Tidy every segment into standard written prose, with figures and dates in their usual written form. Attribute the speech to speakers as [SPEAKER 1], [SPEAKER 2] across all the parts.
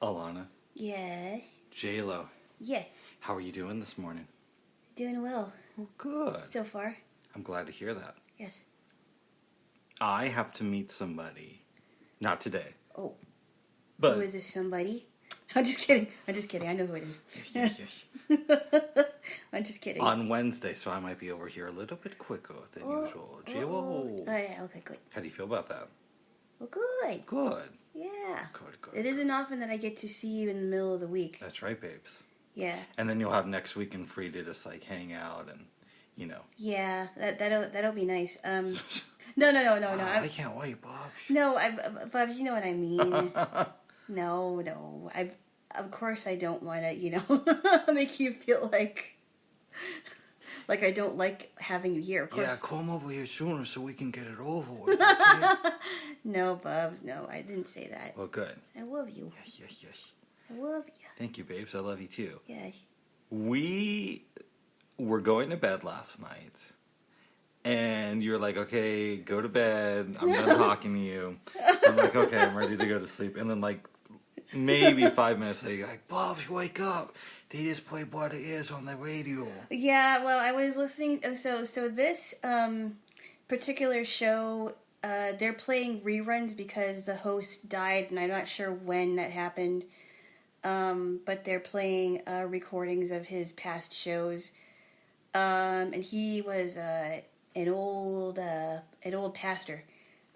[SPEAKER 1] Alana.
[SPEAKER 2] Yes.
[SPEAKER 1] Jaylo.
[SPEAKER 2] Yes.
[SPEAKER 1] How are you doing this morning?
[SPEAKER 2] Doing well.
[SPEAKER 1] Well, good.
[SPEAKER 2] So far.
[SPEAKER 1] I'm glad to hear that.
[SPEAKER 2] Yes.
[SPEAKER 1] I have to meet somebody. Not today.
[SPEAKER 2] Oh.
[SPEAKER 1] But
[SPEAKER 2] Who is this somebody? I'm just kidding. I know who it is.
[SPEAKER 1] yes.
[SPEAKER 2] I'm just kidding.
[SPEAKER 1] On Wednesday, so I might be over here a little bit quicker than usual. Jaylo.
[SPEAKER 2] Yeah, okay, good.
[SPEAKER 1] How do you feel about that?
[SPEAKER 2] Well, good.
[SPEAKER 1] Good.
[SPEAKER 2] Yeah.
[SPEAKER 1] Good.
[SPEAKER 2] It isn't often that I get to see you in the middle of the week.
[SPEAKER 1] That's right, babes.
[SPEAKER 2] Yeah.
[SPEAKER 1] And then you'll have next weekend free to just like hang out and, you know.
[SPEAKER 2] Yeah, that'll be nice. No.
[SPEAKER 1] I can't wait, Bob.
[SPEAKER 2] No, Bob, you know what I mean. No. Of course I don't want to, make you feel like I don't like having you here. Of course.
[SPEAKER 1] Yeah, come over here sooner so we can get it over with. Okay?
[SPEAKER 2] No, Bubs, no, I didn't say that.
[SPEAKER 1] Well, good.
[SPEAKER 2] I love you.
[SPEAKER 1] Yes.
[SPEAKER 2] I love you.
[SPEAKER 1] Thank you, babes. I love you too.
[SPEAKER 2] Yeah.
[SPEAKER 1] We were going to bed last night, and you were like, okay, go to bed. I'm done talking to you. So I'm like, okay, I'm ready to go to sleep. And then, like, maybe 5 minutes later, you're like, Bob, wake up. They just played What It Is on the radio.
[SPEAKER 2] Yeah, well, I was listening. So this particular show, they're playing reruns because the host died, and I'm not sure when that happened. But they're playing recordings of his past shows. And he was an old pastor.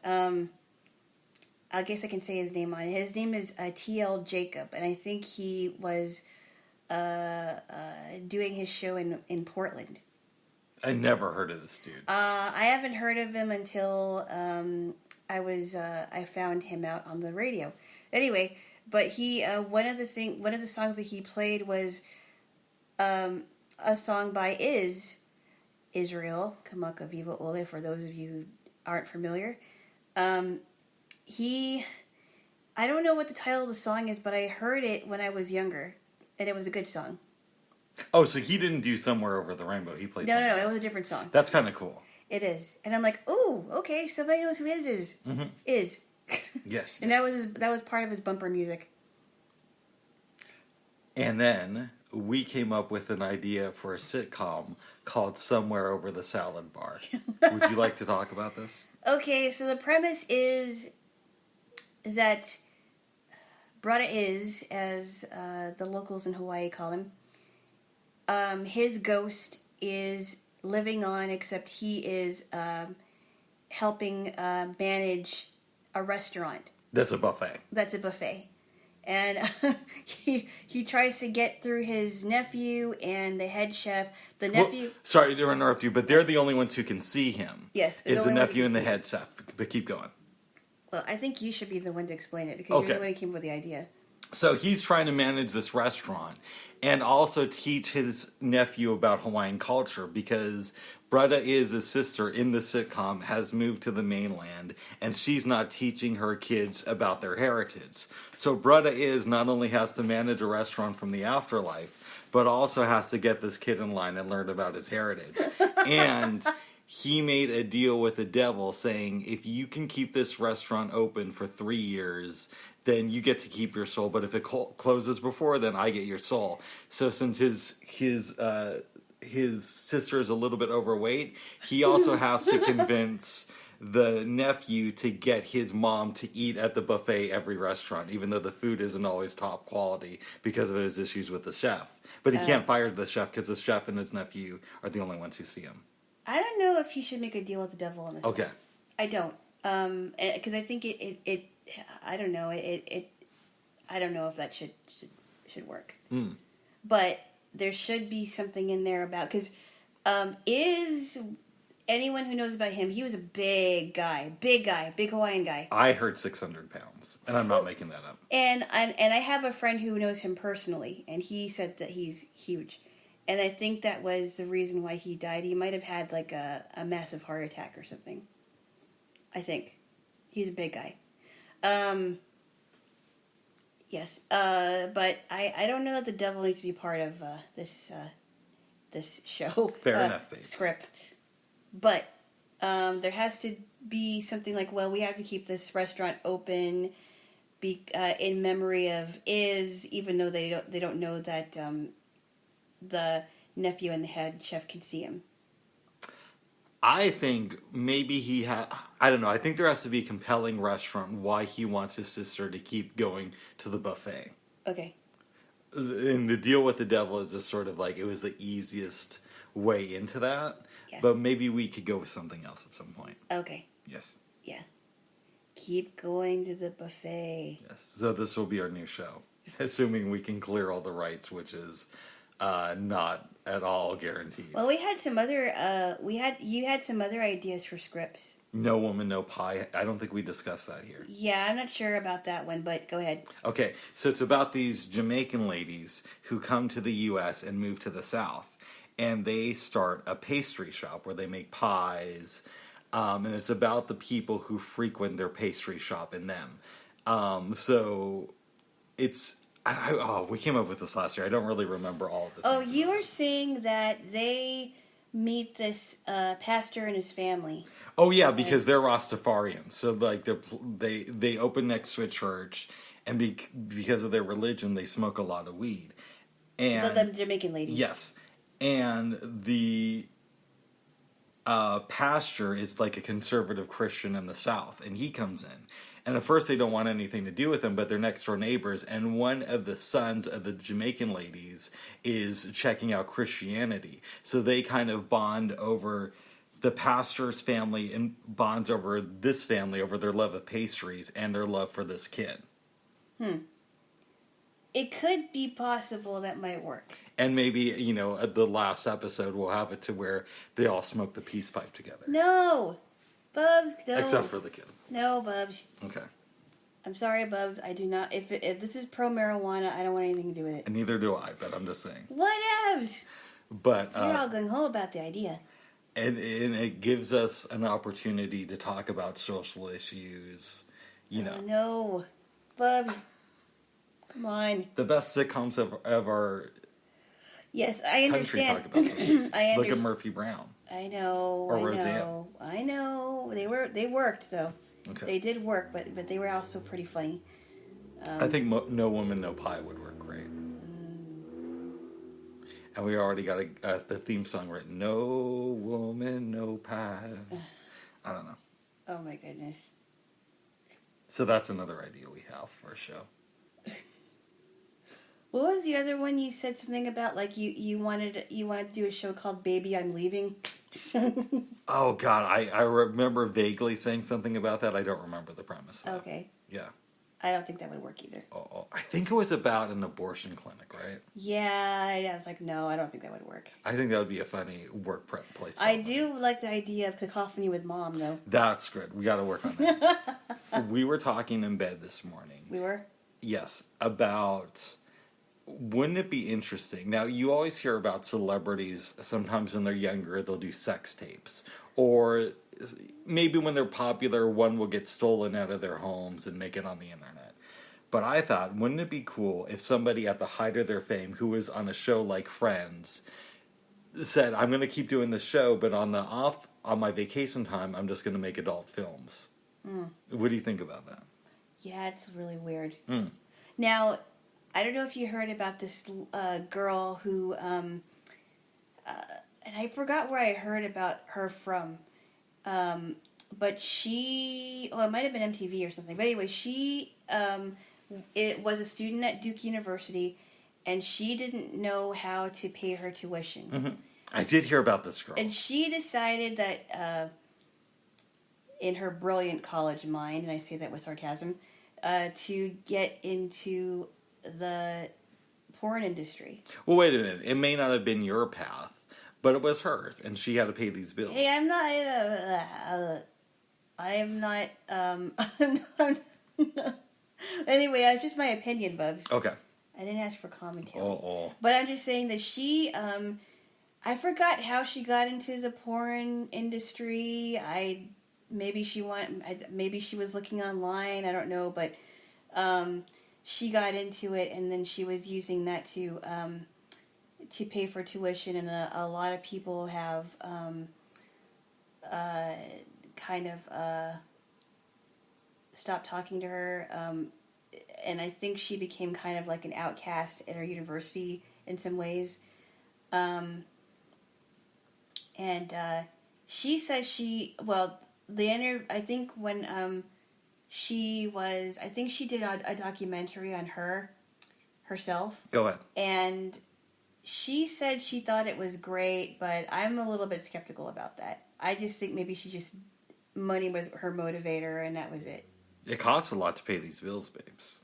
[SPEAKER 2] I guess I can say his name on it. His name is T.L. Jacob, and I think he was doing his show in Portland.
[SPEAKER 1] I never heard of this dude.
[SPEAKER 2] I haven't heard of him until I found him out on the radio. Anyway, but he one of the songs that he played was a song by Israel Kamaka Viva Ole. For those of you who aren't familiar, I don't know what the title of the song is, but I heard it when I was younger, and it was a good song.
[SPEAKER 1] Oh, so he didn't do Somewhere Over the Rainbow. He played
[SPEAKER 2] No,
[SPEAKER 1] else.
[SPEAKER 2] it was a different song.
[SPEAKER 1] That's kind of cool.
[SPEAKER 2] It is. And I'm like, ooh, okay, somebody knows who is.
[SPEAKER 1] Mm-hmm.
[SPEAKER 2] Is.
[SPEAKER 1] Yes.
[SPEAKER 2] And that was part of his bumper music.
[SPEAKER 1] And then we came up with an idea for a sitcom called Somewhere Over the Salad Bar. Would you like to talk about this?
[SPEAKER 2] Okay, so the premise is that Brada is, as the locals in Hawaii call him, his ghost is living on, except he is helping manage a restaurant.
[SPEAKER 1] That's a buffet.
[SPEAKER 2] And he tries to get through his nephew and the head chef. The nephew...
[SPEAKER 1] Well, sorry to interrupt you, but they're the only ones who can see him.
[SPEAKER 2] Yes.
[SPEAKER 1] Is the nephew and the head chef. But keep going.
[SPEAKER 2] Well, I think you should be the one to explain it, because you're the one who came up with the idea.
[SPEAKER 1] So he's trying to manage this restaurant and also teach his nephew about Hawaiian culture, because Brada is his sister in the sitcom has moved to the mainland, and she's not teaching her kids about their heritage. So Brada is not only has to manage a restaurant from the afterlife, but also has to get this kid in line and learn about his heritage. And he made a deal with the devil saying, if you can keep this restaurant open for 3 years, then you get to keep your soul. But if it closes before, then I get your soul. So since his sister is a little bit overweight, he also has to convince the nephew to get his mom to eat at the buffet every restaurant, even though the food isn't always top quality because of his issues with the chef. But he can't fire the chef because the chef and his nephew are the only ones who see him.
[SPEAKER 2] I don't know if he should make a deal with the devil on this.
[SPEAKER 1] Okay.
[SPEAKER 2] One. I don't. Because I think it I don't know. I don't know if that should work.
[SPEAKER 1] Mm.
[SPEAKER 2] But there should be something in there about, because is anyone who knows about him, he was a big Hawaiian guy.
[SPEAKER 1] I heard 600 pounds, and I'm not making that up.
[SPEAKER 2] And I have a friend who knows him personally, and he said that he's huge. And I think that was the reason why he died. He might have had like a massive heart attack or something. I think. He's a big guy. Yes. But I don't know that the devil needs to be part of this show.
[SPEAKER 1] Fair enough, babes.
[SPEAKER 2] Script. But there has to be something like, well, we have to keep this restaurant open in memory of Iz, even though they don't know that the nephew and the head chef can see him.
[SPEAKER 1] I think maybe he had. I don't know. I think there has to be a compelling restaurant why he wants his sister to keep going to the buffet.
[SPEAKER 2] Okay.
[SPEAKER 1] And the deal with the devil is just sort of like it was the easiest way into that.
[SPEAKER 2] Yeah.
[SPEAKER 1] But maybe we could go with something else at some point.
[SPEAKER 2] Okay.
[SPEAKER 1] Yes.
[SPEAKER 2] Yeah. Keep going to the buffet.
[SPEAKER 1] Yes. So this will be our new show, assuming we can clear all the rights, which is not at all guaranteed.
[SPEAKER 2] Well, we had some other. You had some other ideas for scripts.
[SPEAKER 1] No Woman, No Pie. I don't think we discussed that here.
[SPEAKER 2] Yeah, I'm not sure about that one, but go ahead.
[SPEAKER 1] Okay, so it's about these Jamaican ladies who come to the U.S. and move to the South. And they start a pastry shop where they make pies. And it's about the people who frequent their pastry shop and them. So it's... we came up with this last year. I don't really remember all of the things.
[SPEAKER 2] Oh, you were saying that they meet this pastor and his family.
[SPEAKER 1] Oh yeah, because they're Rastafarians. So like they open next to a church, and because of their religion, they smoke a lot of weed. And
[SPEAKER 2] The Jamaican lady.
[SPEAKER 1] yes, and the pastor is like a conservative Christian in the South, and he comes in. And at first they don't want anything to do with him, but they're next door neighbors. And one of the sons of the Jamaican ladies is checking out Christianity. So they kind of bond over the pastor's family and bonds over this family over their love of pastries and their love for this kid.
[SPEAKER 2] It could be possible that might work.
[SPEAKER 1] And maybe, at the last episode, we'll have it to where they all smoke the peace pipe together.
[SPEAKER 2] No! Bubs, no.
[SPEAKER 1] Except for the kid.
[SPEAKER 2] No, Bubs.
[SPEAKER 1] Okay.
[SPEAKER 2] I'm sorry, Bubs. I do not... If this is pro-marijuana, I don't want anything to do with it.
[SPEAKER 1] And neither do I, but I'm just saying.
[SPEAKER 2] Whatevs!
[SPEAKER 1] But
[SPEAKER 2] You're all going home about the idea.
[SPEAKER 1] And it gives us an opportunity to talk about social issues,
[SPEAKER 2] Oh, no. Bubs. Come on.
[SPEAKER 1] The best sitcoms of our
[SPEAKER 2] Yes, I
[SPEAKER 1] country
[SPEAKER 2] understand.
[SPEAKER 1] talk about social issues.
[SPEAKER 2] I
[SPEAKER 1] Look at
[SPEAKER 2] understand.
[SPEAKER 1] Murphy Brown.
[SPEAKER 2] I know.
[SPEAKER 1] Or
[SPEAKER 2] I
[SPEAKER 1] Roseanne.
[SPEAKER 2] know. I know. They worked though.
[SPEAKER 1] Okay.
[SPEAKER 2] They did work, but they were also pretty funny.
[SPEAKER 1] I think No Woman, No Pie would work great. And we already got the theme song written. No woman, no pie. I don't know.
[SPEAKER 2] Oh my goodness.
[SPEAKER 1] So that's another idea we have for a show.
[SPEAKER 2] What was the other one you said something about? Like you wanted to do a show called Baby I'm Leaving?
[SPEAKER 1] Oh God, I remember vaguely saying something about that. I don't remember the premise. Though.
[SPEAKER 2] Okay.
[SPEAKER 1] Yeah.
[SPEAKER 2] I don't think that would work either.
[SPEAKER 1] Oh, I think it was about an abortion clinic, right?
[SPEAKER 2] Yeah, I was like, no, I don't think that would work.
[SPEAKER 1] I think that would be a funny workplace.
[SPEAKER 2] I do like the idea of Cacophony with Mom, though.
[SPEAKER 1] That's good. We got to work on that. We were talking in bed this morning.
[SPEAKER 2] We were?
[SPEAKER 1] Yes, about... Wouldn't it be interesting? Now, you always hear about celebrities, sometimes when they're younger, they'll do sex tapes. Or maybe when they're popular, one will get stolen out of their homes and make it on the internet. But I thought, wouldn't it be cool if somebody at the height of their fame, who was on a show like Friends, said, I'm going to keep doing this show, but on my vacation time, I'm just going to make adult films. What do you think about that?
[SPEAKER 2] Yeah, it's really weird. Now... I don't know if you heard about this girl who, and I forgot where I heard about her from, but she, it might have been MTV or something, but anyway, she it was a student at Duke University, and she didn't know how to pay her tuition.
[SPEAKER 1] Mm-hmm. I did hear about this girl.
[SPEAKER 2] And she decided that, in her brilliant college mind, and I say that with sarcasm, to get into the porn industry.
[SPEAKER 1] Well, wait a minute. It may not have been your path, but it was hers, and she had to pay these bills.
[SPEAKER 2] Hey, I'm not. Anyway, that's just my opinion, Bubs.
[SPEAKER 1] Okay.
[SPEAKER 2] I didn't ask for commentary.
[SPEAKER 1] Oh.
[SPEAKER 2] But I'm just saying that she, I forgot how she got into the porn industry. Maybe she was looking online. I don't know, but she got into it, and then she was using that to pay for tuition, and a lot of people have kind of stopped talking to her. and I think she became kind of like an outcast at her university in some ways. And she says I think when I think she did a documentary on herself.
[SPEAKER 1] Go ahead.
[SPEAKER 2] And she said she thought it was great, but I'm a little bit skeptical about that. I just think maybe money was her motivator, and that was it.
[SPEAKER 1] It costs a lot to pay these bills, babes.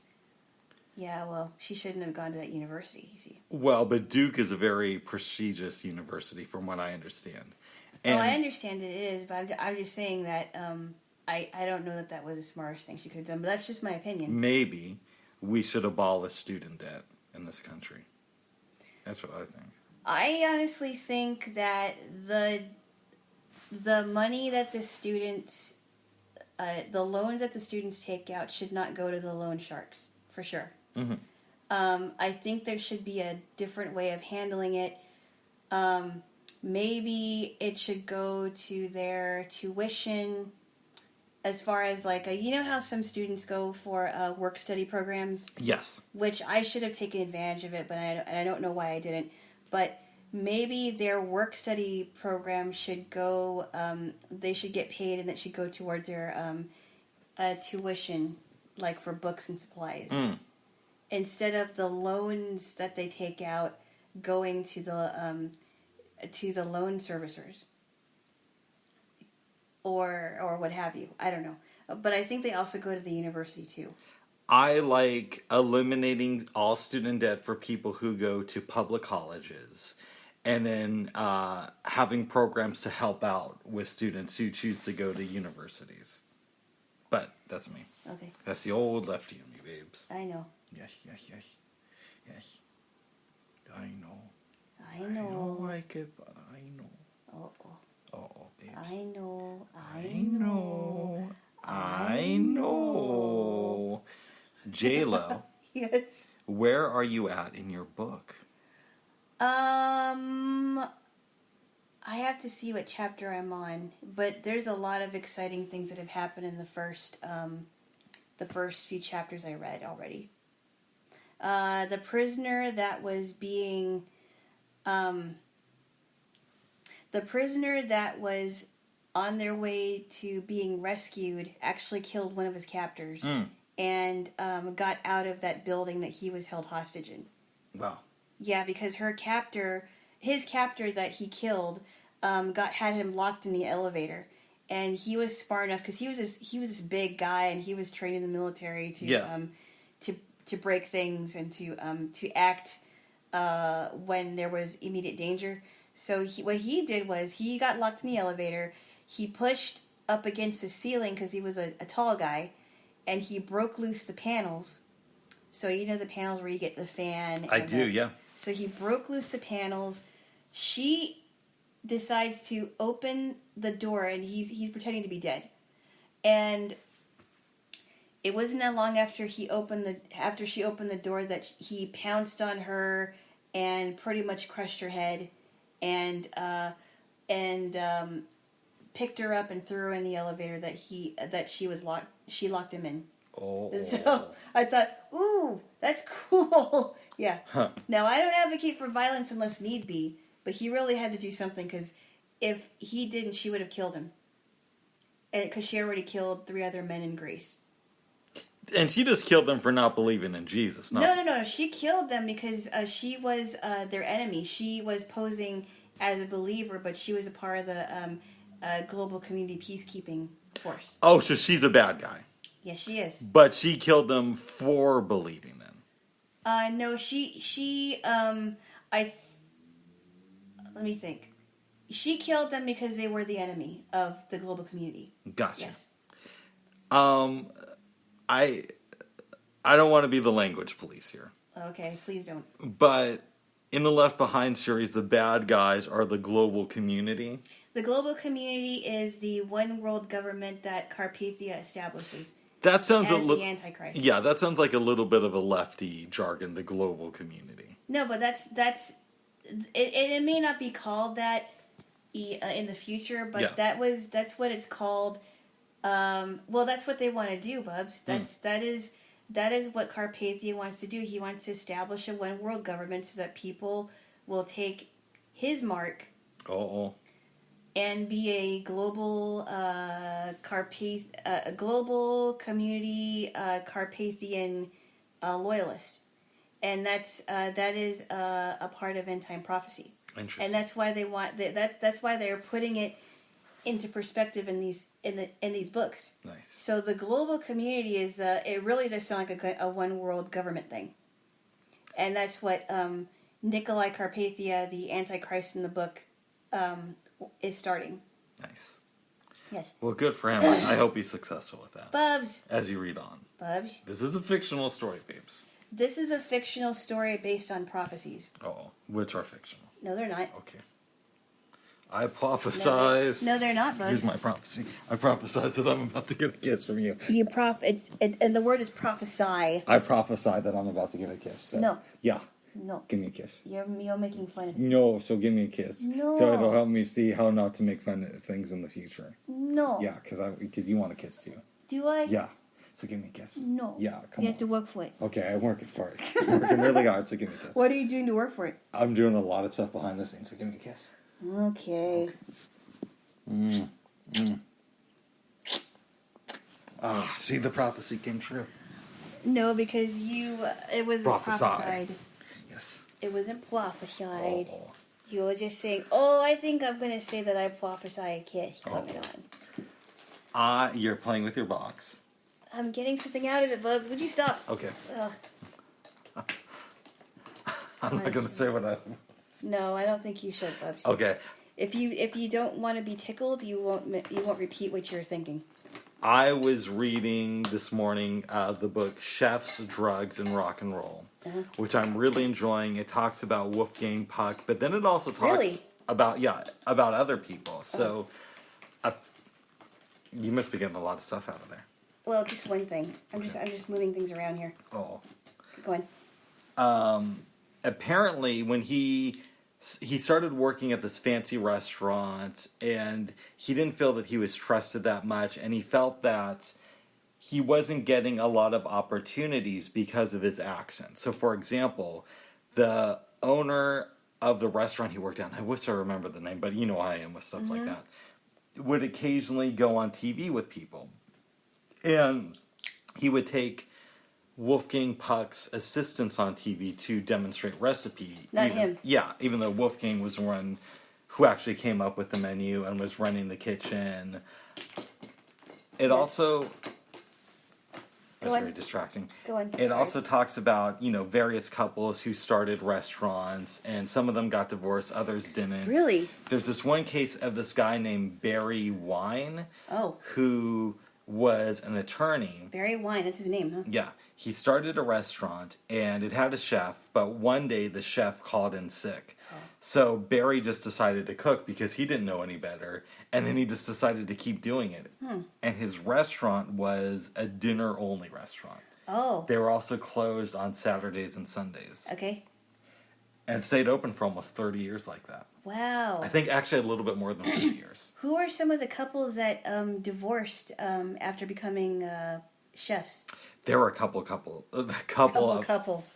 [SPEAKER 2] Yeah, well, she shouldn't have gone to that university, you see.
[SPEAKER 1] Well, but Duke is a very prestigious university, from what I understand. And
[SPEAKER 2] I understand that it is, but I'm just saying that I don't know that was the smartest thing she could have done, but that's just my opinion.
[SPEAKER 1] Maybe we should abolish student debt in this country. That's what I think.
[SPEAKER 2] I honestly think that the money that the students, the loans that the students take out should not go to the loan sharks, for sure.
[SPEAKER 1] Mm-hmm.
[SPEAKER 2] I think there should be a different way of handling it. Maybe it should go to their tuition, as far as like, you know how some students go for work study programs?
[SPEAKER 1] Yes.
[SPEAKER 2] Which I should have taken advantage of it, but I don't know why I didn't. But maybe their work study program should go, they should get paid, and that should go towards their tuition, like for books and supplies. Instead of the loans that they take out going to the loan servicers. Or what have you. I don't know. But I think they also go to the university too.
[SPEAKER 1] I like eliminating all student debt for people who go to public colleges, and then having programs to help out with students who choose to go to universities. But that's me.
[SPEAKER 2] Okay.
[SPEAKER 1] That's the old lefty in me, babes.
[SPEAKER 2] I know.
[SPEAKER 1] Yes. I know.
[SPEAKER 2] I know.
[SPEAKER 1] I don't like it, but I know. Oh, babes.
[SPEAKER 2] I know.
[SPEAKER 1] I know. Jaylo.
[SPEAKER 2] Yes.
[SPEAKER 1] Where are you at in your book?
[SPEAKER 2] I have to see what chapter I'm on, but there's a lot of exciting things that have happened in the first few chapters I read already. The prisoner that was on their way to being rescued actually killed one of his captors and got out of that building that he was held hostage in.
[SPEAKER 1] Wow.
[SPEAKER 2] Yeah, because his captor that he killed, had him locked in the elevator, and he was smart enough because he was this big guy, and he was trained in the military to break things and to act when there was immediate danger. So what he did was he got locked in the elevator. He pushed up against the ceiling because he was a tall guy, and he broke loose the panels. So you know the panels where you get the fan.
[SPEAKER 1] I do, yeah.
[SPEAKER 2] So he broke loose the panels. She decides to open the door, and he's pretending to be dead. And it wasn't that long after she opened the door that he pounced on her and pretty much crushed her head, and picked her up and threw her in the elevator that she locked him in.
[SPEAKER 1] Oh.
[SPEAKER 2] So I thought, ooh, that's cool. Yeah.
[SPEAKER 1] Huh.
[SPEAKER 2] Now, I don't advocate for violence unless need be, but he really had to do something, because if he didn't, she would have killed him. Because she already killed 3 other men in Greece.
[SPEAKER 1] And she just killed them for not believing in Jesus.
[SPEAKER 2] No. She killed them because she was their enemy. She was posing as a believer, but she was a part of the global community peacekeeping force.
[SPEAKER 1] Oh, so she's a bad guy.
[SPEAKER 2] Yes, she is.
[SPEAKER 1] But she killed them for believing then.
[SPEAKER 2] No, let me think. She killed them because they were the enemy of the global community.
[SPEAKER 1] Gotcha.
[SPEAKER 2] Yes.
[SPEAKER 1] I don't want to be the language police here.
[SPEAKER 2] Okay, please don't.
[SPEAKER 1] But in the Left Behind series, the bad guys are the global community.
[SPEAKER 2] The global community is the one world government that Carpathia establishes.
[SPEAKER 1] That sounds
[SPEAKER 2] the Antichrist.
[SPEAKER 1] Yeah, that sounds like a little bit of a lefty jargon, the global community.
[SPEAKER 2] No, but that's it may not be called that in the future, but
[SPEAKER 1] yeah.
[SPEAKER 2] that's what it's called. Well, that's what they want to do, Bubs. That is that is what Carpathia wants to do. He wants to establish a one world government so that people will take his mark and be a global a global community Carpathian loyalist, and that is a part of end time prophecy.
[SPEAKER 1] Interesting.
[SPEAKER 2] And that's why they want that's why they're putting it into perspective in these books.
[SPEAKER 1] Nice.
[SPEAKER 2] So the global community is it really does sound like a one world government thing, and that's what Nikolai Carpathia, the Antichrist in the book, is starting.
[SPEAKER 1] Nice.
[SPEAKER 2] Yes.
[SPEAKER 1] Well, good for him. I hope he's successful with that.
[SPEAKER 2] Bubs.
[SPEAKER 1] As you read on.
[SPEAKER 2] Bubs.
[SPEAKER 1] This is a fictional story, babes.
[SPEAKER 2] This is a fictional story based on prophecies.
[SPEAKER 1] Oh, which are fictional.
[SPEAKER 2] No, they're not.
[SPEAKER 1] Okay. I prophesize.
[SPEAKER 2] No, they're not, Bubs.
[SPEAKER 1] Here's my prophecy. I prophesize that I'm about to get a kiss from you.
[SPEAKER 2] And the word is prophesy.
[SPEAKER 1] I prophesy that I'm about to get a kiss. So.
[SPEAKER 2] No.
[SPEAKER 1] Yeah.
[SPEAKER 2] No.
[SPEAKER 1] Give me a kiss.
[SPEAKER 2] You're making fun of me.
[SPEAKER 1] No, so give me a kiss.
[SPEAKER 2] No.
[SPEAKER 1] So it'll help me see how not to make fun of things in the future.
[SPEAKER 2] No.
[SPEAKER 1] Yeah, because you want a kiss too.
[SPEAKER 2] Do I?
[SPEAKER 1] Yeah. So give me a kiss.
[SPEAKER 2] No.
[SPEAKER 1] Yeah, come on.
[SPEAKER 2] You have to work for it.
[SPEAKER 1] Okay, I'm working for it. I'm working really hard, so give me a kiss.
[SPEAKER 2] What are you doing to work for it?
[SPEAKER 1] I'm doing a lot of stuff behind the scenes, so give me a kiss.
[SPEAKER 2] Okay.
[SPEAKER 1] See, the prophecy came true.
[SPEAKER 2] No, because it wasn't prophesied.
[SPEAKER 1] Yes.
[SPEAKER 2] It wasn't prophesied.
[SPEAKER 1] Oh.
[SPEAKER 2] You were just saying, I think I'm going to say that I prophesy a kiss coming on.
[SPEAKER 1] You're playing with your box.
[SPEAKER 2] I'm getting something out of it, Bubs. Would you stop?
[SPEAKER 1] Okay.
[SPEAKER 2] Ugh.
[SPEAKER 1] I'm not going to say what I...
[SPEAKER 2] No, I don't think you should, Bubs.
[SPEAKER 1] Okay.
[SPEAKER 2] If you don't want to be tickled, you won't repeat what you're thinking.
[SPEAKER 1] I was reading this morning the book Chefs, Drugs, and Rock and Roll, which I'm really enjoying. It talks about Wolfgang Puck, but then it also talks about other people. So you must be getting a lot of stuff out of there.
[SPEAKER 2] Well, just one thing. I'm just moving things around here.
[SPEAKER 1] Oh.
[SPEAKER 2] Go on.
[SPEAKER 1] Apparently, when he started working at this fancy restaurant, and he didn't feel that he was trusted that much, and he felt that he wasn't getting a lot of opportunities because of his accent. So, for example, the owner of the restaurant he worked at, I wish I remember the name, but you know how I am with stuff like that, would occasionally go on TV with people. And he would take Wolfgang Puck's assistants on TV to demonstrate recipe.
[SPEAKER 2] Not him.
[SPEAKER 1] Yeah, even though Wolfgang was the one who actually came up with the menu and was running the kitchen. It also... That's very distracting.
[SPEAKER 2] Go on.
[SPEAKER 1] It also talks about, various couples who started restaurants, and some of them got divorced, others didn't.
[SPEAKER 2] Really?
[SPEAKER 1] There's this one case of this guy named Barry Wine.
[SPEAKER 2] Oh.
[SPEAKER 1] Who was an attorney.
[SPEAKER 2] Barry Wine, that's his name, huh?
[SPEAKER 1] Yeah. He started a restaurant, and it had a chef, but one day the chef called in sick. Oh. So Barry just decided to cook because he didn't know any better, and then he just decided to keep doing it. And his restaurant was a dinner-only restaurant.
[SPEAKER 2] Oh.
[SPEAKER 1] They were also closed on Saturdays and Sundays.
[SPEAKER 2] Okay.
[SPEAKER 1] And it stayed open for almost 30 years like that.
[SPEAKER 2] Wow.
[SPEAKER 1] I think actually a little bit more than 30 years.
[SPEAKER 2] Who are some of the couples that divorced after becoming chefs?
[SPEAKER 1] There were a couple
[SPEAKER 2] couples.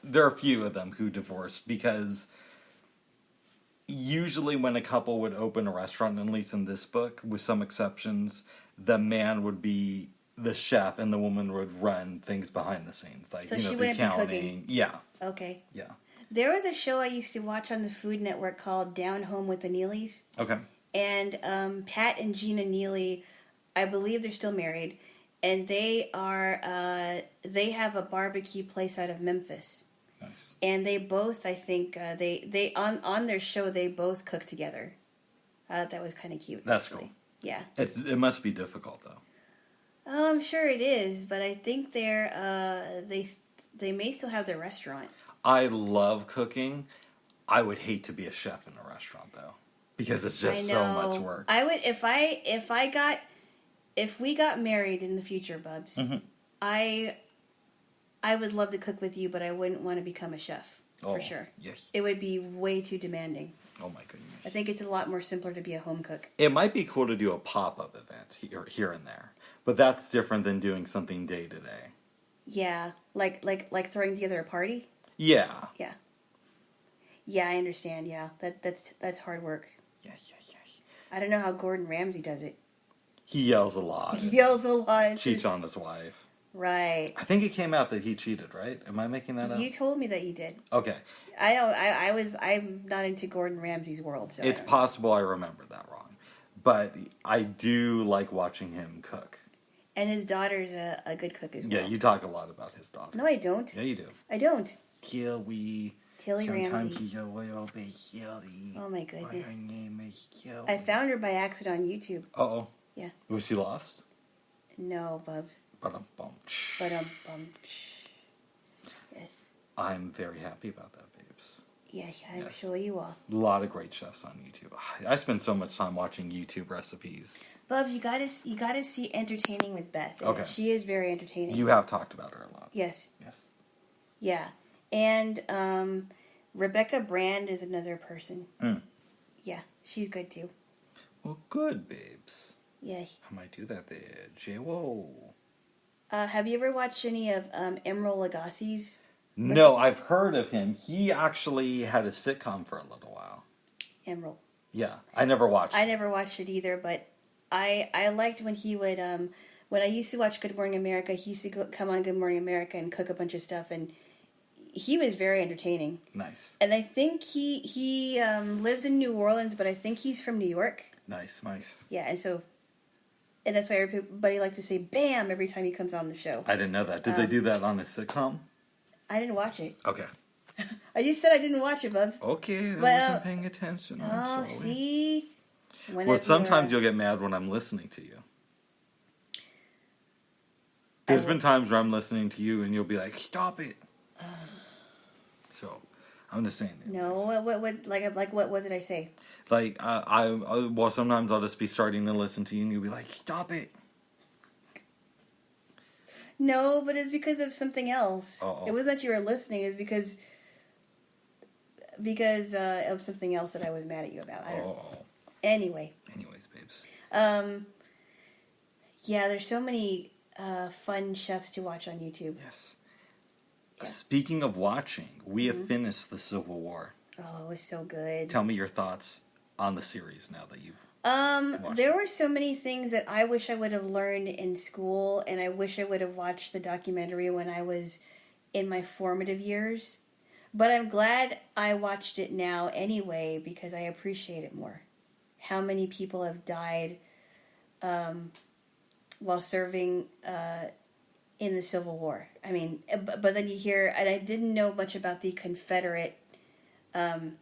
[SPEAKER 1] There are a few of them who divorced because usually when a couple would open a restaurant, at least in this book, with some exceptions, the man would be the chef and the woman would run things behind the scenes, like
[SPEAKER 2] so
[SPEAKER 1] the
[SPEAKER 2] she wouldn't
[SPEAKER 1] accounting.
[SPEAKER 2] Be cooking.
[SPEAKER 1] Yeah.
[SPEAKER 2] Okay.
[SPEAKER 1] Yeah.
[SPEAKER 2] There was a show I used to watch on the Food Network called Down Home with the Neelys.
[SPEAKER 1] Okay.
[SPEAKER 2] And Pat and Gina Neely, I believe they're still married, and they have a barbecue place out of Memphis.
[SPEAKER 1] Nice.
[SPEAKER 2] And they both, I think, they on their show they both cook together. That was kind of cute.
[SPEAKER 1] That's
[SPEAKER 2] actually.
[SPEAKER 1] cool.
[SPEAKER 2] Yeah.
[SPEAKER 1] It must be difficult though.
[SPEAKER 2] I'm sure it is, but I think they may still have their restaurant.
[SPEAKER 1] I love cooking. I would hate to be a chef in a restaurant though, because it's just so much work.
[SPEAKER 2] I would if we got married in the future, Bubs. Mm-hmm. I would love to cook with you, but I wouldn't want to become a chef for sure.
[SPEAKER 1] Yes.
[SPEAKER 2] It would be way too demanding.
[SPEAKER 1] Oh my goodness.
[SPEAKER 2] I think it's a lot more simpler to be a home cook.
[SPEAKER 1] It might be cool to do a pop-up event here and there, but that's different than doing something day to day.
[SPEAKER 2] Yeah, like throwing together a party.
[SPEAKER 1] Yeah.
[SPEAKER 2] Yeah, yeah, I understand. Yeah, that's hard work.
[SPEAKER 1] Yeah.
[SPEAKER 2] I don't know how Gordon Ramsay does it.
[SPEAKER 1] He yells a lot.
[SPEAKER 2] He yells a lot.
[SPEAKER 1] Cheats on his wife.
[SPEAKER 2] Right.
[SPEAKER 1] I think it came out that he cheated, right? Am I making that up?
[SPEAKER 2] You told me that he did.
[SPEAKER 1] Okay.
[SPEAKER 2] I know. I'm not into Gordon Ramsay's world, so
[SPEAKER 1] It's possible I remember that wrong. But I do like watching him cook.
[SPEAKER 2] And his daughter's a good cook as well.
[SPEAKER 1] Yeah, you talk a lot about his daughter.
[SPEAKER 2] No, I don't.
[SPEAKER 1] Yeah, you do.
[SPEAKER 2] I don't.
[SPEAKER 1] Tilly
[SPEAKER 2] Ramsay. Oh my goodness. I found her by accident on YouTube.
[SPEAKER 1] Uh-oh.
[SPEAKER 2] Yeah.
[SPEAKER 1] Was she lost?
[SPEAKER 2] No, bub.
[SPEAKER 1] Ba-dum-bum.
[SPEAKER 2] Yes.
[SPEAKER 1] I'm very happy about that, babes.
[SPEAKER 2] Yeah, I'm
[SPEAKER 1] Yes.
[SPEAKER 2] sure you are.
[SPEAKER 1] A lot of great chefs on YouTube. I spend so much time watching YouTube recipes.
[SPEAKER 2] Bub, you gotta see Entertaining with Beth.
[SPEAKER 1] Okay.
[SPEAKER 2] She is very entertaining.
[SPEAKER 1] You have talked about her a lot.
[SPEAKER 2] Yes.
[SPEAKER 1] Yes.
[SPEAKER 2] Yeah. And Rebecca Brand is another person.
[SPEAKER 1] Mm.
[SPEAKER 2] Yeah, she's good too.
[SPEAKER 1] Well, good, babes.
[SPEAKER 2] Yeah.
[SPEAKER 1] I might do that there. Jaylo.
[SPEAKER 2] Have you ever watched any of Emeril Lagasse's?
[SPEAKER 1] No, I've heard of him. He actually had a sitcom for a little while.
[SPEAKER 2] Emeril.
[SPEAKER 1] Yeah, I never watched
[SPEAKER 2] I
[SPEAKER 1] it.
[SPEAKER 2] never watched it either, but I liked when he would when I used to watch Good Morning America. He used to come on Good Morning America and cook a bunch of stuff, and he was very entertaining.
[SPEAKER 1] Nice.
[SPEAKER 2] And I think he lives in New Orleans, but I think he's from New York.
[SPEAKER 1] Nice.
[SPEAKER 2] Yeah, and that's why everybody likes to say "Bam" every time he comes on the show.
[SPEAKER 1] I didn't know that. Did they do that on a sitcom?
[SPEAKER 2] I didn't watch it.
[SPEAKER 1] Okay.
[SPEAKER 2] I just said I didn't watch it, Bubs.
[SPEAKER 1] Okay, I
[SPEAKER 2] But,
[SPEAKER 1] wasn't paying attention. I'm
[SPEAKER 2] Oh,
[SPEAKER 1] sorry.
[SPEAKER 2] see.
[SPEAKER 1] Well, sometimes you'll get mad when I'm listening to you. There's been times where I'm listening to you and you'll be like, "Stop it." So, I'm just saying.
[SPEAKER 2] No, what did I say?
[SPEAKER 1] Like, well, sometimes I'll just be starting to listen to you and you'll be like, "Stop it."
[SPEAKER 2] No, but it's because of something else.
[SPEAKER 1] Uh-oh.
[SPEAKER 2] It wasn't that you were listening. It's because of something else that I was mad at you about. I don't know. Anyway.
[SPEAKER 1] Anyways, babes.
[SPEAKER 2] Yeah, there's so many fun chefs to watch on YouTube.
[SPEAKER 1] Yes.
[SPEAKER 2] Yeah.
[SPEAKER 1] Speaking of watching, we have finished the Civil War.
[SPEAKER 2] Oh, it was so good.
[SPEAKER 1] Tell me your thoughts on the series now that you've watched
[SPEAKER 2] there
[SPEAKER 1] it.
[SPEAKER 2] were so many things that I wish I would have learned in school, and I wish I would have watched the documentary when I was in my formative years. But I'm glad I watched it now anyway because I appreciate it more. How many people have died while serving in the Civil War? I mean, but then you hear, and I didn't know much about the Confederates and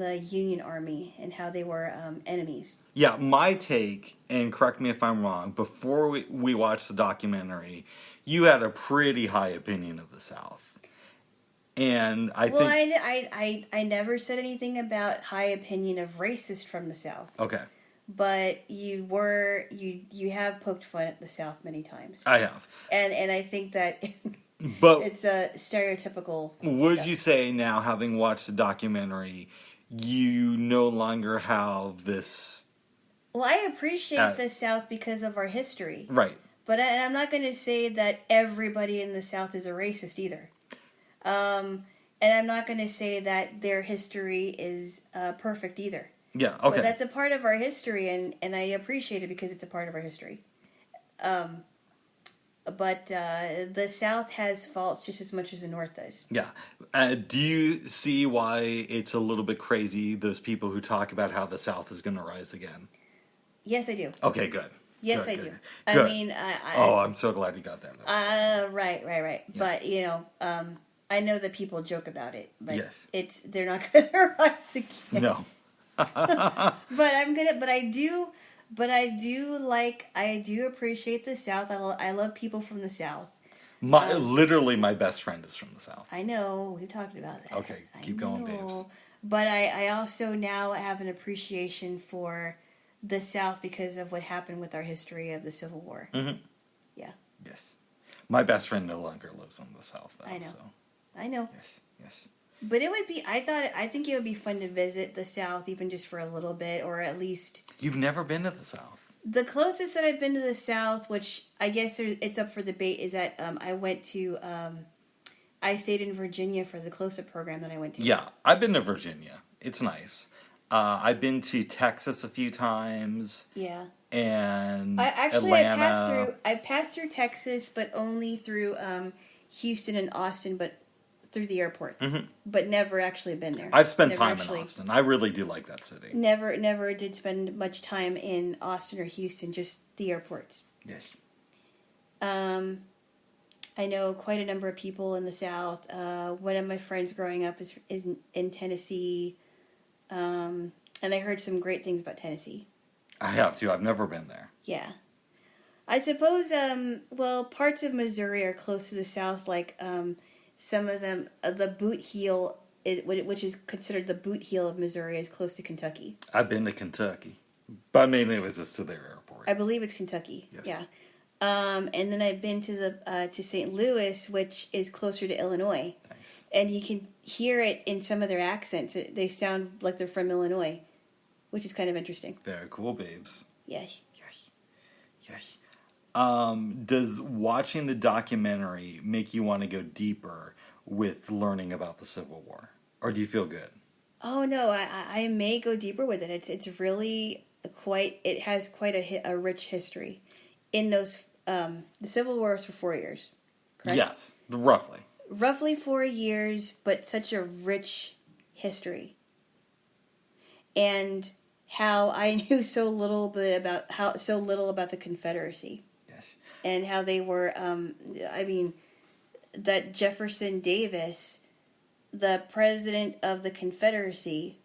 [SPEAKER 2] the Union Army and how they were enemies.
[SPEAKER 1] Yeah, my take, and correct me if I'm wrong, before we watched the documentary, you had a pretty high opinion of the South. And I think...
[SPEAKER 2] I never said anything about high opinion of racist from the South.
[SPEAKER 1] Okay.
[SPEAKER 2] But you have poked fun at the South many times.
[SPEAKER 1] I have.
[SPEAKER 2] And I think that
[SPEAKER 1] But
[SPEAKER 2] it's a stereotypical
[SPEAKER 1] would
[SPEAKER 2] stuff.
[SPEAKER 1] you say now, having watched the documentary, you no longer have this...
[SPEAKER 2] Well, I appreciate the South because of our history.
[SPEAKER 1] Right.
[SPEAKER 2] But I'm not going to say that everybody in the South is a racist either. And I'm not going to say that their history is perfect either.
[SPEAKER 1] Yeah, okay.
[SPEAKER 2] But that's a part of our history, and I appreciate it because it's a part of our history. But the South has faults just as much as the North does.
[SPEAKER 1] Yeah. Do you see why it's a little bit crazy, those people who talk about how the South is going to rise again?
[SPEAKER 2] Yes, I do.
[SPEAKER 1] Okay, good.
[SPEAKER 2] Yes,
[SPEAKER 1] Good,
[SPEAKER 2] I
[SPEAKER 1] good.
[SPEAKER 2] do.
[SPEAKER 1] Good.
[SPEAKER 2] I mean,
[SPEAKER 1] I'm so glad you got that.
[SPEAKER 2] right.
[SPEAKER 1] Yes.
[SPEAKER 2] But I know that people joke about it, but
[SPEAKER 1] Yes.
[SPEAKER 2] they're not going to rise again.
[SPEAKER 1] No.
[SPEAKER 2] But I do appreciate the South. I love people from the South.
[SPEAKER 1] Literally, my best friend is from the South.
[SPEAKER 2] I know we've talked about that.
[SPEAKER 1] Okay, keep going, babes.
[SPEAKER 2] But I also now have an appreciation for the South because of what happened with our history of the Civil War.
[SPEAKER 1] Mm-hmm.
[SPEAKER 2] Yeah.
[SPEAKER 1] Yes. My best friend no longer lives in the South, though.
[SPEAKER 2] I know.
[SPEAKER 1] So.
[SPEAKER 2] I know.
[SPEAKER 1] Yes.
[SPEAKER 2] But it would be. I think it would be fun to visit the South, even just for a little bit, or at least.
[SPEAKER 1] You've never been to the South?
[SPEAKER 2] The closest that I've been to the South, which I guess it's up for debate, is that I stayed in Virginia for the close-up program that I went to.
[SPEAKER 1] Yeah, I've been to Virginia. It's nice. I've been to Texas a few times.
[SPEAKER 2] Yeah.
[SPEAKER 1] And
[SPEAKER 2] Atlanta. I passed through Texas, but only through Houston and Austin, but through the airport.
[SPEAKER 1] Mm-hmm.
[SPEAKER 2] But never actually been there.
[SPEAKER 1] I've spent time in Austin. I really do like that city.
[SPEAKER 2] Never did spend much time in Austin or Houston, just the airports.
[SPEAKER 1] Yes.
[SPEAKER 2] I know quite a number of people in the South. One of my friends growing up is in Tennessee, and I heard some great things about Tennessee.
[SPEAKER 1] I have too. I've never been there.
[SPEAKER 2] Yeah. I suppose, parts of Missouri are close to the South, like some of them, the boot heel, which is considered the boot heel of Missouri, is close to Kentucky.
[SPEAKER 1] I've been to Kentucky, but mainly it was just to their airport.
[SPEAKER 2] I believe it's Kentucky.
[SPEAKER 1] Yes.
[SPEAKER 2] Yeah. And then I've been to St. Louis, which is closer to Illinois.
[SPEAKER 1] Nice.
[SPEAKER 2] And you can hear it in some of their accents. They sound like they're from Illinois, which is kind of interesting.
[SPEAKER 1] Very cool, babes.
[SPEAKER 2] Yes.
[SPEAKER 1] Yes. Does watching the documentary make you want to go deeper with learning about the Civil War? Or do you feel good?
[SPEAKER 2] Oh, no, I may go deeper with it. It's really it has quite a rich history. In those, the Civil War was for 4 years, correct?
[SPEAKER 1] Yes, roughly.
[SPEAKER 2] Roughly 4 years, but such a rich history. And how I knew so little about the Confederacy.
[SPEAKER 1] Yes.
[SPEAKER 2] And how they were, that Jefferson Davis, the president of the Confederacy,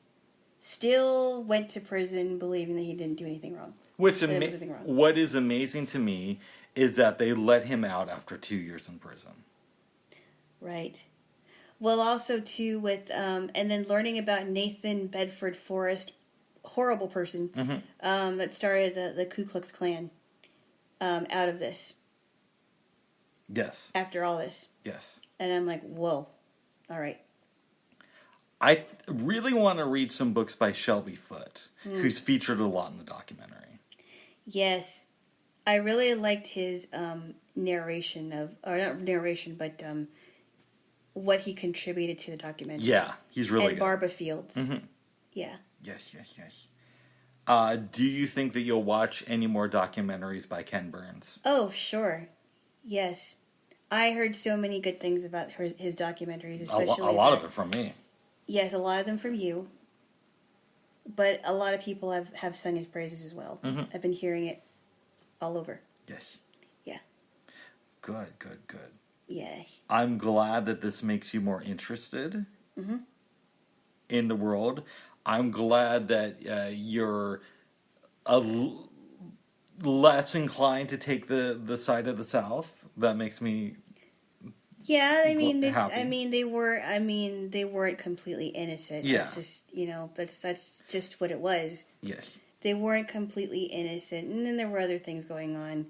[SPEAKER 2] still went to prison believing that he didn't do anything wrong.
[SPEAKER 1] What is amazing to me is that they let him out after 2 years in prison.
[SPEAKER 2] Right. Well, also, too, with, and then learning about Nathan Bedford Forrest, horrible person, that started the Ku Klux Klan out of this.
[SPEAKER 1] Yes.
[SPEAKER 2] After all this.
[SPEAKER 1] Yes.
[SPEAKER 2] And I'm like, whoa. All right.
[SPEAKER 1] I really want to read some books by Shelby Foote, who's featured a lot in the documentary.
[SPEAKER 2] Yes. I really liked his narration but what he contributed to the documentary.
[SPEAKER 1] Yeah, he's really good.
[SPEAKER 2] And Barbara Fields.
[SPEAKER 1] Mm-hmm.
[SPEAKER 2] Yeah.
[SPEAKER 1] Yes. Do you think that you'll watch any more documentaries by Ken Burns?
[SPEAKER 2] Oh, sure. Yes. I heard so many good things about his documentaries, especially
[SPEAKER 1] a lot of it from me.
[SPEAKER 2] Yes, a lot of them from you. But a lot of people have sung his praises as well.
[SPEAKER 1] Mm-hmm.
[SPEAKER 2] I've been hearing it all over.
[SPEAKER 1] Yes.
[SPEAKER 2] Yeah.
[SPEAKER 1] Good.
[SPEAKER 2] Yeah.
[SPEAKER 1] I'm glad that this makes you more interested in the world. I'm glad that you're less inclined to take the side of the South. That makes me
[SPEAKER 2] happy. They weren't completely innocent.
[SPEAKER 1] Yeah.
[SPEAKER 2] That's just that's just what it was.
[SPEAKER 1] Yes.
[SPEAKER 2] They weren't completely innocent, and then there were other things going on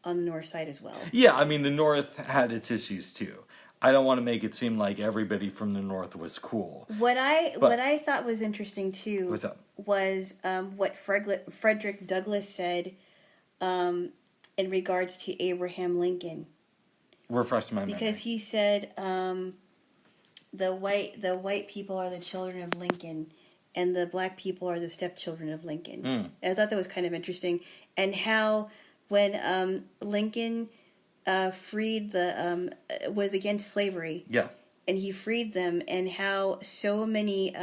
[SPEAKER 2] the North side as well.
[SPEAKER 1] Yeah, I mean the North had its issues too. I don't want to make it seem like everybody from the North was cool.
[SPEAKER 2] What I thought was interesting too was what Frederick Douglass said in regards to Abraham Lincoln.
[SPEAKER 1] Refresh my memory.
[SPEAKER 2] Because he said the white people are the children of Lincoln, and the black people are the stepchildren of Lincoln. And I thought that was kind of interesting, and how when Lincoln freed was against slavery.
[SPEAKER 1] Yeah.
[SPEAKER 2] And he freed them, and how so many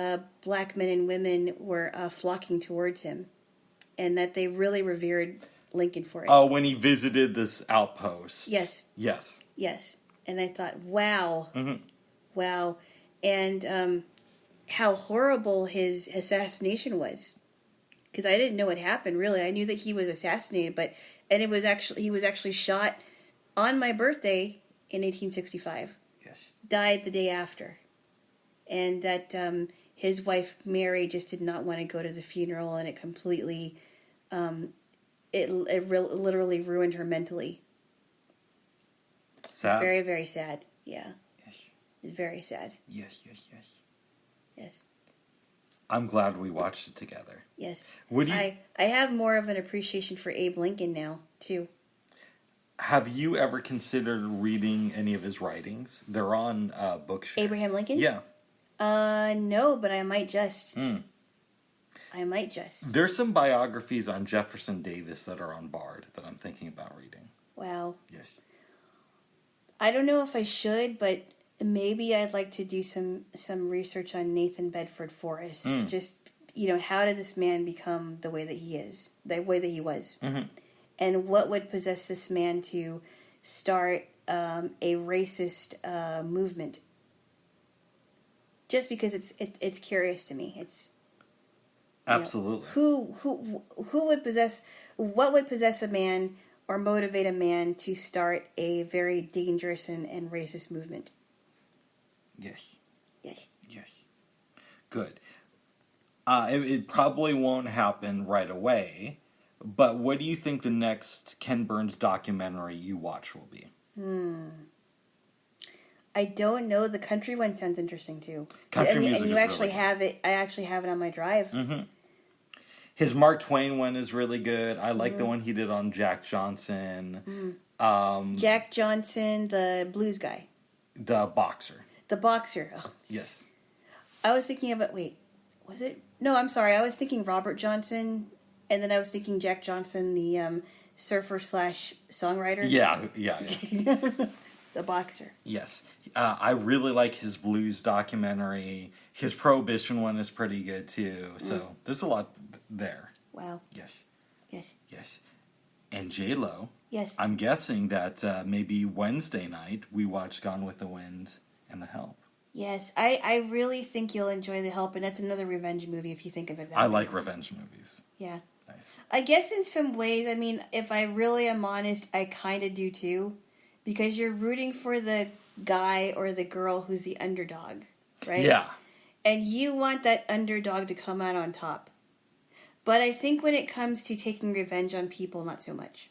[SPEAKER 2] black men and women were flocking towards him, and that they really revered Lincoln for it.
[SPEAKER 1] Oh, when he visited this outpost.
[SPEAKER 2] Yes. And I thought, wow.
[SPEAKER 1] Mm-hmm.
[SPEAKER 2] Wow. And how horrible his assassination was. Because I didn't know what happened, really. I knew that he was assassinated, he was actually shot on my birthday in 1865.
[SPEAKER 1] Yes.
[SPEAKER 2] Died the day after. And that his wife, Mary, just did not want to go to the funeral, and it completely... literally ruined her mentally.
[SPEAKER 1] Sad?
[SPEAKER 2] It's very, very sad. Yeah.
[SPEAKER 1] Yes.
[SPEAKER 2] It's very sad.
[SPEAKER 1] Yes.
[SPEAKER 2] Yes.
[SPEAKER 1] I'm glad we watched it together.
[SPEAKER 2] Yes.
[SPEAKER 1] Would you?
[SPEAKER 2] I have more of an appreciation for Abe Lincoln now, too.
[SPEAKER 1] Have you ever considered reading any of his writings? They're on Bookshare.
[SPEAKER 2] Abraham Lincoln?
[SPEAKER 1] Yeah.
[SPEAKER 2] No, but I might just. I might just.
[SPEAKER 1] There's some biographies on Jefferson Davis that are on Bard that I'm thinking about reading.
[SPEAKER 2] Wow.
[SPEAKER 1] Yes.
[SPEAKER 2] I don't know if I should, but maybe I'd like to do some research on Nathan Bedford Forrest. Just, how did this man become the way that he is, the way that he was?
[SPEAKER 1] Mm-hmm.
[SPEAKER 2] And what would possess this man to start a racist movement? Just because it's curious to me. It's
[SPEAKER 1] absolutely.
[SPEAKER 2] Who would possess, what would possess a man or motivate a man to start a very dangerous and racist movement?
[SPEAKER 1] Yes.
[SPEAKER 2] Yes.
[SPEAKER 1] Yes. Good. It probably won't happen right away, but what do you think the next Ken Burns documentary you watch will be?
[SPEAKER 2] I don't know. The country one sounds interesting too.
[SPEAKER 1] Country music
[SPEAKER 2] and you
[SPEAKER 1] is
[SPEAKER 2] actually
[SPEAKER 1] really
[SPEAKER 2] have it. I actually have it on my drive.
[SPEAKER 1] Mm-hmm. His Mark Twain one is really good. I like the one he did on Jack Johnson.
[SPEAKER 2] Jack Johnson, the blues guy.
[SPEAKER 1] The boxer.
[SPEAKER 2] The boxer. Oh.
[SPEAKER 1] Yes.
[SPEAKER 2] I was thinking of it. Wait, was it? No, I'm sorry. I was thinking Robert Johnson, and then I was thinking Jack Johnson, the surfer / songwriter.
[SPEAKER 1] Yeah.
[SPEAKER 2] The boxer.
[SPEAKER 1] Yes. I really like his blues documentary. His Prohibition one is pretty good too. So there's a lot there.
[SPEAKER 2] Wow.
[SPEAKER 1] Yes.
[SPEAKER 2] Yes.
[SPEAKER 1] Yes. And Jaylo.
[SPEAKER 2] Yes.
[SPEAKER 1] I'm guessing that maybe Wednesday night we watch Gone with the Wind and The Help.
[SPEAKER 2] Yes. I really think you'll enjoy The Help, and that's another revenge movie if you think of it that way.
[SPEAKER 1] I like revenge movies.
[SPEAKER 2] Yeah.
[SPEAKER 1] Nice.
[SPEAKER 2] I guess in some ways, I mean, if I really am honest, I kind of do too. Because you're rooting for the guy or the girl who's the underdog, right?
[SPEAKER 1] Yeah.
[SPEAKER 2] And you want that underdog to come out on top. But I think when it comes to taking revenge on people, not so much.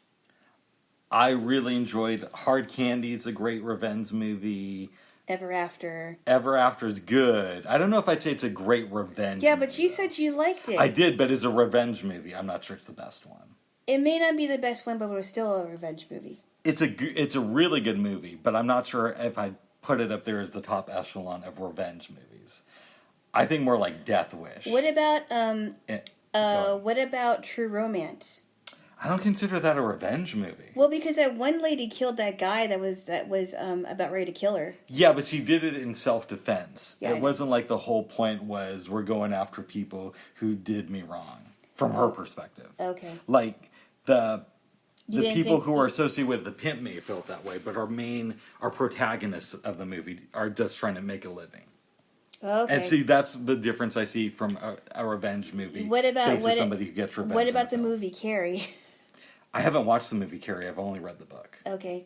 [SPEAKER 1] I really enjoyed Hard Candy is a great revenge movie.
[SPEAKER 2] Ever After.
[SPEAKER 1] Ever After is good. I don't know if I'd say it's a great revenge
[SPEAKER 2] Yeah,
[SPEAKER 1] movie,
[SPEAKER 2] but you
[SPEAKER 1] though.
[SPEAKER 2] said you liked it.
[SPEAKER 1] I did, but it's a revenge movie. I'm not sure it's the best one.
[SPEAKER 2] It may not be the best one, but it was still a revenge movie.
[SPEAKER 1] It's a really good movie, but I'm not sure if I'd put it up there as the top echelon of revenge movies. I think more like Death Wish.
[SPEAKER 2] What about True Romance?
[SPEAKER 1] I don't consider that a revenge movie.
[SPEAKER 2] Well, because that one lady killed that guy that was about ready to kill her.
[SPEAKER 1] Yeah, but she did it in self-defense.
[SPEAKER 2] Yeah,
[SPEAKER 1] it wasn't like the whole point was we're going after people who did me wrong, from her perspective.
[SPEAKER 2] Okay.
[SPEAKER 1] Like, the people who are
[SPEAKER 2] think-
[SPEAKER 1] associated with the pimp may have felt that way, but our protagonists of the movie are just trying to make a living.
[SPEAKER 2] Okay.
[SPEAKER 1] And see, that's the difference I see from a revenge movie.
[SPEAKER 2] What about
[SPEAKER 1] somebody who gets revenge?
[SPEAKER 2] What about the
[SPEAKER 1] in a film.
[SPEAKER 2] movie Carrie?
[SPEAKER 1] I haven't watched the movie Carrie. I've only read the book.
[SPEAKER 2] Okay.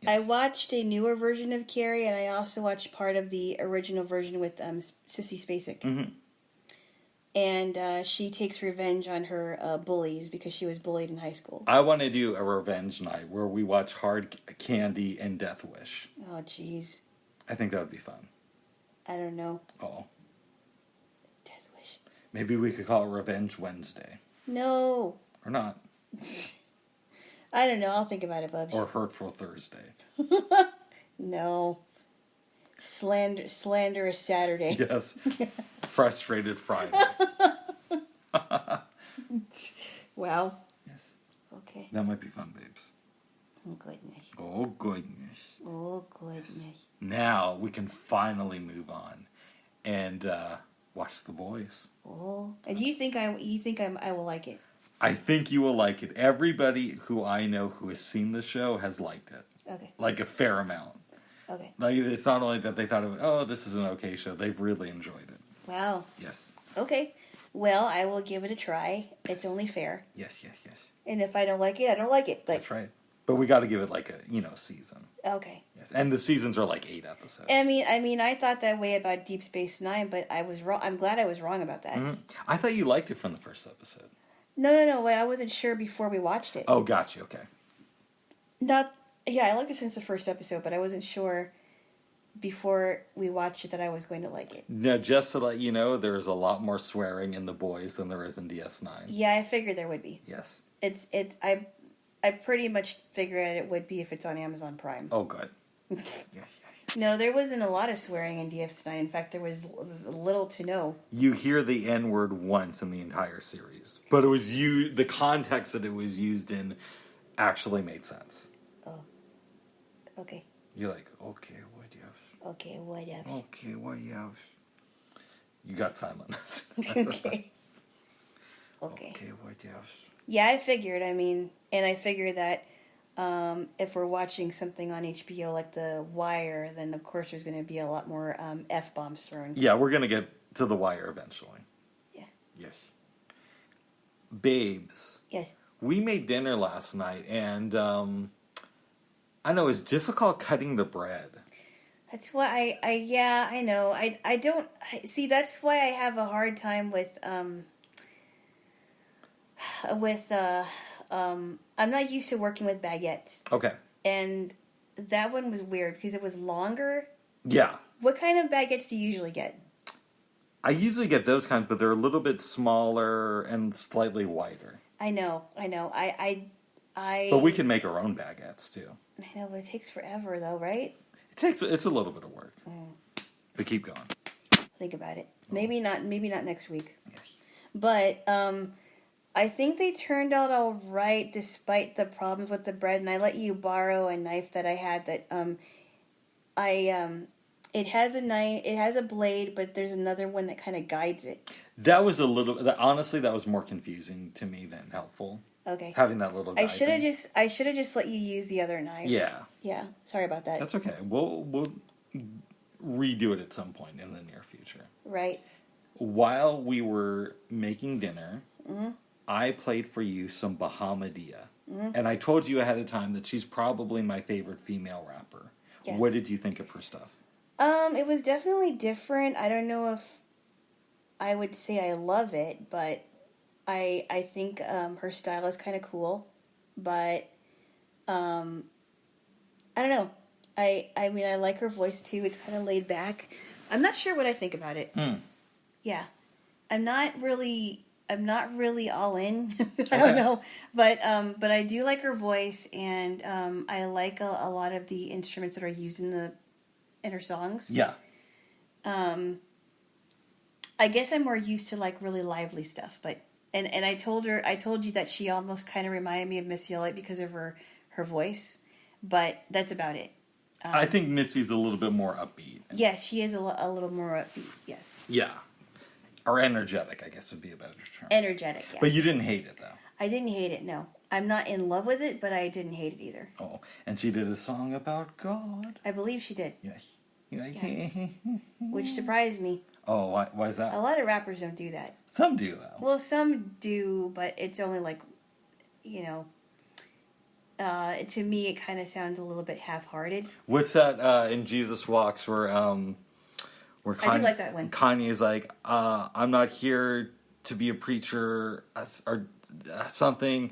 [SPEAKER 1] Yes.
[SPEAKER 2] I watched a newer version of Carrie, and I also watched part of the original version with Sissy Spacek.
[SPEAKER 1] Mm-hmm.
[SPEAKER 2] And she takes revenge on her bullies because she was bullied in high school.
[SPEAKER 1] I want to do a revenge night where we watch Hard Candy and Death Wish.
[SPEAKER 2] Oh, jeez.
[SPEAKER 1] I think that would be fun.
[SPEAKER 2] I don't know.
[SPEAKER 1] Oh.
[SPEAKER 2] Death Wish.
[SPEAKER 1] Maybe we could call it Revenge Wednesday.
[SPEAKER 2] No.
[SPEAKER 1] Or not.
[SPEAKER 2] I don't know. I'll think about it, Bubs.
[SPEAKER 1] Or Hurtful Thursday.
[SPEAKER 2] No. Slanderous Saturday.
[SPEAKER 1] Yes. Frustrated Friday.
[SPEAKER 2] Wow.
[SPEAKER 1] Yes.
[SPEAKER 2] Okay.
[SPEAKER 1] That might be fun, babes.
[SPEAKER 2] Oh, goodness.
[SPEAKER 1] Oh, goodness.
[SPEAKER 2] Oh, goodness.
[SPEAKER 1] Now we can finally move on and watch The Boys.
[SPEAKER 2] Oh. And you think I will like it?
[SPEAKER 1] I think you will like it. Everybody who I know who has seen the show has liked it.
[SPEAKER 2] Okay.
[SPEAKER 1] Like a fair amount.
[SPEAKER 2] Okay.
[SPEAKER 1] Like, it's not only that they thought, this is an okay show. They've really enjoyed it.
[SPEAKER 2] Wow.
[SPEAKER 1] Yes.
[SPEAKER 2] Okay. Well, I will give it a try. It's only fair.
[SPEAKER 1] Yes, yes, yes.
[SPEAKER 2] And if I don't like it, I don't like it. Like,
[SPEAKER 1] That's right. But we got to give it like a, season.
[SPEAKER 2] okay.
[SPEAKER 1] Yes. And the seasons are like 8 episodes.
[SPEAKER 2] I mean, I thought that way about Deep Space Nine, but I was wrong. I'm glad I was wrong about that.
[SPEAKER 1] Mm-hmm. I thought you liked it from the first episode.
[SPEAKER 2] No. I wasn't sure before we watched it.
[SPEAKER 1] Oh, gotcha. Okay.
[SPEAKER 2] Yeah, I liked it since the first episode, but I wasn't sure before we watched it that I was going to like it.
[SPEAKER 1] Now, just to let you know, there's a lot more swearing in The Boys than there is in DS9.
[SPEAKER 2] Yeah, I figured there would be.
[SPEAKER 1] Yes.
[SPEAKER 2] I pretty much figured it would be if it's on Amazon Prime.
[SPEAKER 1] Oh, good. Yes.
[SPEAKER 2] No, there wasn't a lot of swearing in DS9. In fact, there was little to no.
[SPEAKER 1] You hear the N-word once in the entire series, but it was the context that it was used in actually made sense.
[SPEAKER 2] Oh. Okay.
[SPEAKER 1] You're like, okay, what do you have?
[SPEAKER 2] Okay, whatever.
[SPEAKER 1] Okay, what do you have? You got silence.
[SPEAKER 2] Okay.
[SPEAKER 1] Okay, what do you have?
[SPEAKER 2] Yeah, I figured. I mean, and I figured that if we're watching something on HBO like The Wire, then of course there's going to be a lot more F-bombs thrown.
[SPEAKER 1] Yeah, we're going to get to The Wire eventually.
[SPEAKER 2] Yeah.
[SPEAKER 1] Yes. Babes.
[SPEAKER 2] Yeah.
[SPEAKER 1] We made dinner last night, and I know it's difficult cutting the bread.
[SPEAKER 2] That's why I know. I don't see. That's why I have a hard time with I'm not used to working with baguettes.
[SPEAKER 1] Okay.
[SPEAKER 2] And that one was weird because it was longer.
[SPEAKER 1] Yeah.
[SPEAKER 2] What kind of baguettes do you usually get?
[SPEAKER 1] I usually get those kinds, but they're a little bit smaller and slightly wider.
[SPEAKER 2] I know.
[SPEAKER 1] But we can make our own baguettes too.
[SPEAKER 2] I know, but it takes forever though, right?
[SPEAKER 1] It's a little bit of work. But keep going.
[SPEAKER 2] Think about it. Maybe not next week.
[SPEAKER 1] Yes.
[SPEAKER 2] But I think they turned out all right despite the problems with the bread. And I let you borrow a knife that I had that it has a knife, it has a blade, but there's another one that kind of guides it.
[SPEAKER 1] That was honestly, that was more confusing to me than helpful.
[SPEAKER 2] Okay.
[SPEAKER 1] Having that little guide
[SPEAKER 2] I should have just let you use the other knife.
[SPEAKER 1] Yeah.
[SPEAKER 2] Yeah. Sorry about that.
[SPEAKER 1] That's okay. We'll redo it at some point in the near future.
[SPEAKER 2] Right.
[SPEAKER 1] While we were making dinner, I played for you some Bahamadia. And I told you ahead of time that she's probably my favorite female rapper.
[SPEAKER 2] Yeah.
[SPEAKER 1] What did you think of her stuff?
[SPEAKER 2] It was definitely different. I don't know if I would say I love it, but I think her style is kind of cool. But I don't know. I mean, I like her voice too. It's kind of laid back. I'm not sure what I think about it. Yeah, I'm not really all in. I don't know, but I do like her voice, and I like a lot of the instruments that are used in her songs.
[SPEAKER 1] Yeah.
[SPEAKER 2] I guess I'm more used to like really lively stuff, but and I told you that she almost kind of reminded me of Missy Elliott because of her voice, but that's about it.
[SPEAKER 1] I think Missy's a little bit more upbeat.
[SPEAKER 2] Yeah, she is a little more upbeat. Yes.
[SPEAKER 1] Yeah. Or energetic, I guess would be a better term.
[SPEAKER 2] Energetic, yeah.
[SPEAKER 1] But you didn't hate it, though.
[SPEAKER 2] I didn't hate it, no. I'm not in love with it, but I didn't hate it either.
[SPEAKER 1] Oh, and she did a song about God.
[SPEAKER 2] I believe she did.
[SPEAKER 1] Yes.
[SPEAKER 2] Which surprised me.
[SPEAKER 1] Oh, why is that?
[SPEAKER 2] A lot of rappers don't do that.
[SPEAKER 1] Some do, though.
[SPEAKER 2] Well, some do, but it's only like, to me it kind of sounds a little bit half-hearted.
[SPEAKER 1] What's that in Jesus Walks where Kanye,
[SPEAKER 2] I do like that one.
[SPEAKER 1] Kanye's like, I'm not here to be a preacher or something.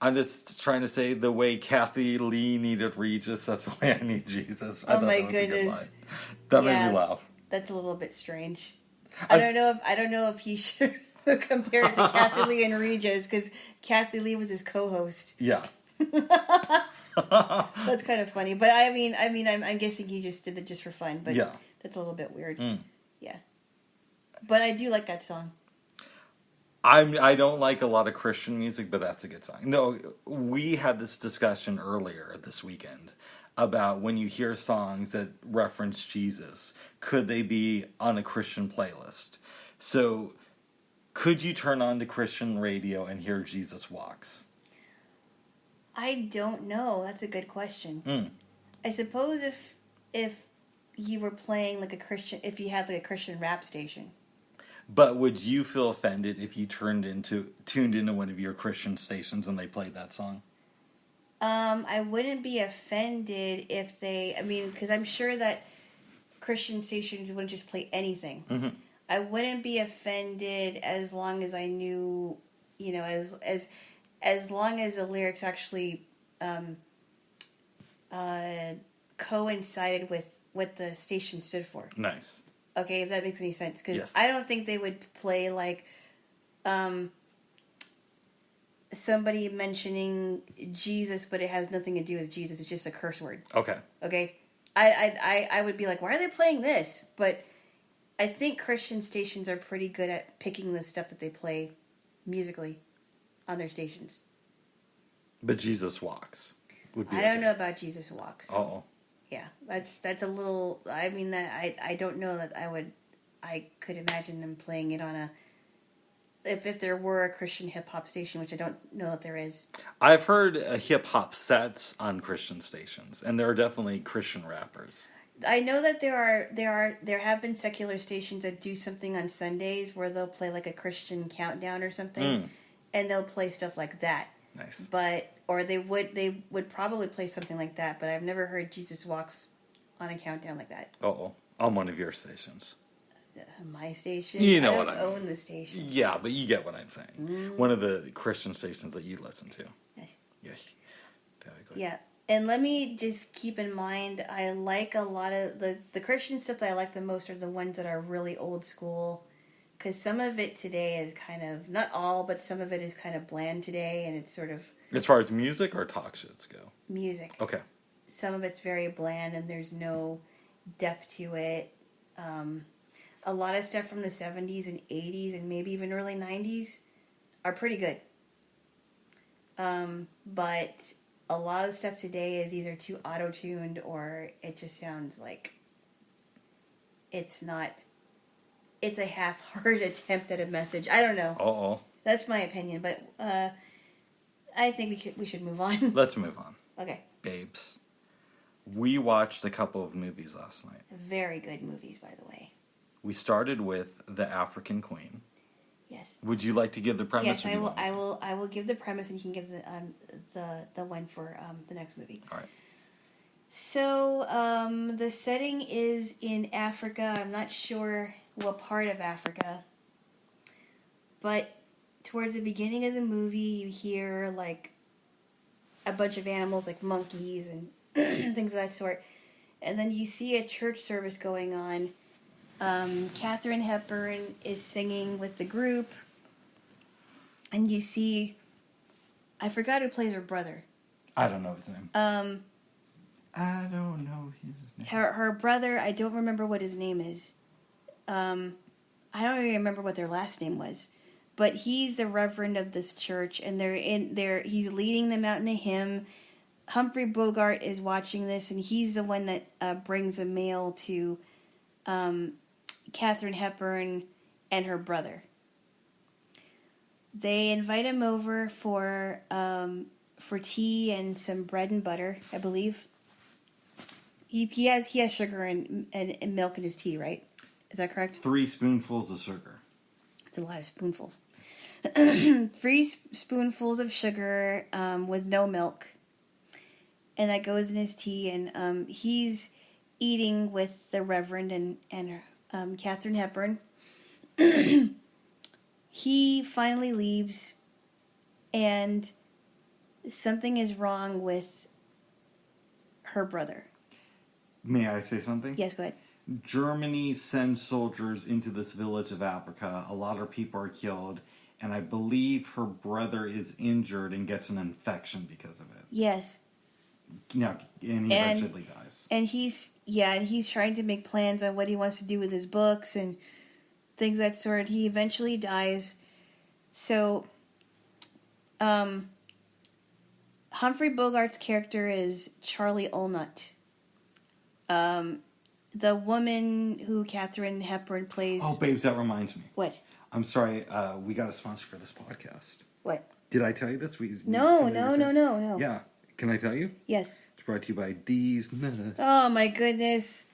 [SPEAKER 1] I'm just trying to say the way Kathy Lee needed Regis, that's the way I need Jesus. I
[SPEAKER 2] Oh
[SPEAKER 1] thought
[SPEAKER 2] my
[SPEAKER 1] that was a good
[SPEAKER 2] goodness.
[SPEAKER 1] line. That made me laugh.
[SPEAKER 2] That's a little bit strange. I don't know if he should compare it to Kathy Lee and Regis, because Kathy Lee was his co-host.
[SPEAKER 1] Yeah.
[SPEAKER 2] That's kind of funny, but I mean, I'm guessing he just did it just for fun. But
[SPEAKER 1] yeah,
[SPEAKER 2] that's a little bit weird. Yeah, but I do like that song.
[SPEAKER 1] I don't like a lot of Christian music, but that's a good song. No, we had this discussion earlier this weekend about when you hear songs that reference Jesus, could they be on a Christian playlist? So, could you turn on to Christian radio and hear Jesus Walks?
[SPEAKER 2] I don't know. That's a good question. I suppose if you were playing like a Christian, if you had like a Christian rap station.
[SPEAKER 1] But would you feel offended if you tuned into one of your Christian stations and they played that song?
[SPEAKER 2] I wouldn't be offended if they. I mean, because I'm sure that Christian stations wouldn't just play anything.
[SPEAKER 1] Mm-hmm.
[SPEAKER 2] I wouldn't be offended as long as I knew, as long as the lyrics actually coincided with what the station stood for.
[SPEAKER 1] Nice.
[SPEAKER 2] Okay, if that makes any sense. Because
[SPEAKER 1] Yes.
[SPEAKER 2] I don't think they would play, like, somebody mentioning Jesus, but it has nothing to do with Jesus. It's just a curse word.
[SPEAKER 1] Okay.
[SPEAKER 2] Okay? I would be like, why are they playing this? But I think Christian stations are pretty good at picking the stuff that they play musically on their stations.
[SPEAKER 1] But Jesus Walks would be
[SPEAKER 2] I don't know about Jesus Walks.
[SPEAKER 1] Oh.
[SPEAKER 2] Yeah, that's a little. I mean, that I don't know that I could imagine them playing it on a. If there were a Christian hip hop station, which I don't know that there is.
[SPEAKER 1] I've heard hip hop sets on Christian stations, and there are definitely Christian rappers.
[SPEAKER 2] I know that there have been secular stations that do something on Sundays where they'll play like a Christian countdown or something, and they'll play stuff like that.
[SPEAKER 1] Nice.
[SPEAKER 2] Or they would probably play something like that, but I've never heard Jesus Walks on a countdown like that.
[SPEAKER 1] On one of your stations.
[SPEAKER 2] My station?
[SPEAKER 1] You know
[SPEAKER 2] I
[SPEAKER 1] what
[SPEAKER 2] don't
[SPEAKER 1] I mean.
[SPEAKER 2] own the station.
[SPEAKER 1] Yeah, but you get what I'm saying. One of the Christian stations that you listen to. Yes.
[SPEAKER 2] Yeah. And let me just keep in mind, I like a lot of the Christian stuff that I like the most are the ones that are really old school. Because some of it today is kind of, not all, but some of it is kind of bland today, and it's sort of...
[SPEAKER 1] As far as music or talk shows go?
[SPEAKER 2] Music.
[SPEAKER 1] Okay.
[SPEAKER 2] Some of it's very bland, and there's no depth to it. A lot of stuff from the 70s and 80s, and maybe even early 90s, are pretty good. But a lot of the stuff today is either too auto-tuned, or it just sounds like it's not... It's a half-hearted attempt at a message. I don't know. That's my opinion, but I think we should move on.
[SPEAKER 1] Let's move on.
[SPEAKER 2] Okay.
[SPEAKER 1] Babes, we watched a couple of movies last night.
[SPEAKER 2] Very good movies, by the way.
[SPEAKER 1] We started with The African Queen.
[SPEAKER 2] Yes.
[SPEAKER 1] Would you like to give the premise?
[SPEAKER 2] Yes, I will. I will give the premise, and you can give the one for the next movie.
[SPEAKER 1] All right.
[SPEAKER 2] So the setting is in Africa. I'm not sure what part of Africa, but towards the beginning of the movie, you hear like a bunch of animals, like monkeys and things of that sort, and then you see a church service going on. Katharine Hepburn is singing with the group, and you see, I forgot who plays her brother.
[SPEAKER 1] I don't know his name. I don't know his name.
[SPEAKER 2] Her brother, I don't remember what his name is. I don't even remember what their last name was. But he's the reverend of this church, and he's leading them out in a hymn. Humphrey Bogart is watching this, and he's the one that brings a mail to Katharine Hepburn and her brother. They invite him over for tea and some bread and butter, I believe. He has sugar and milk in his tea, right? Is that correct?
[SPEAKER 1] 3 spoonfuls of sugar.
[SPEAKER 2] It's a lot of spoonfuls. 3 spoonfuls of sugar with no milk. And that goes in his tea. And he's eating with the Reverend and Katharine Hepburn. He finally leaves. And something is wrong with her brother.
[SPEAKER 1] May I say something?
[SPEAKER 2] Yes, go ahead.
[SPEAKER 1] Germany sends soldiers into this village of Africa. A lot of people are killed, and I believe her brother is injured and gets an infection because of it.
[SPEAKER 2] Yes.
[SPEAKER 1] No, and he eventually dies.
[SPEAKER 2] And he's trying to make plans on what he wants to do with his books and things of that sort. He eventually dies. So, Humphrey Bogart's character is Charlie Ulnut. The woman who Katharine Hepburn plays...
[SPEAKER 1] Oh, babes, that reminds me.
[SPEAKER 2] What?
[SPEAKER 1] I'm sorry, we got a sponsor for this podcast.
[SPEAKER 2] What?
[SPEAKER 1] Did I tell you this?
[SPEAKER 2] No.
[SPEAKER 1] Yeah. Can I tell you?
[SPEAKER 2] Yes.
[SPEAKER 1] It's brought to you by D's Nuts.
[SPEAKER 2] Oh, my goodness.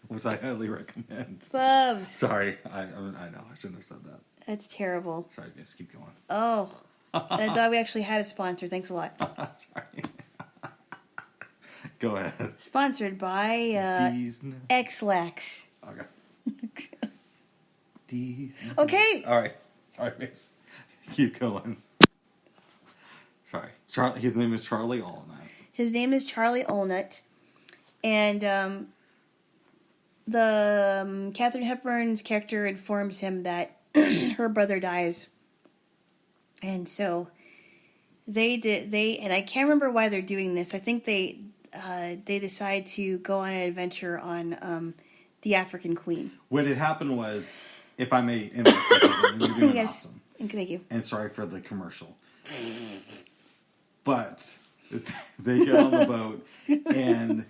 [SPEAKER 1] Which I highly recommend.
[SPEAKER 2] Loves.
[SPEAKER 1] Sorry, I know, I shouldn't have said that.
[SPEAKER 2] That's terrible.
[SPEAKER 1] Sorry, guys, keep going.
[SPEAKER 2] Oh. I thought we actually had a sponsor. Thanks a lot.
[SPEAKER 1] Sorry. Go ahead.
[SPEAKER 2] Sponsored by X-Lax.
[SPEAKER 1] Okay. D's.
[SPEAKER 2] Okay.
[SPEAKER 1] All right. Sorry, babes. Keep going. Sorry. His name is Charlie Allnut.
[SPEAKER 2] His name is Charlie Ulnut. And Katharine Hepburn's character informs him that her brother dies, and so and I can't remember why they're doing this. I think they decide to go on an adventure on the African Queen.
[SPEAKER 1] What had happened was, if I may interrupt, you're doing
[SPEAKER 2] Yes,
[SPEAKER 1] awesome.
[SPEAKER 2] thank you.
[SPEAKER 1] And sorry for the commercial. But they get on the boat, and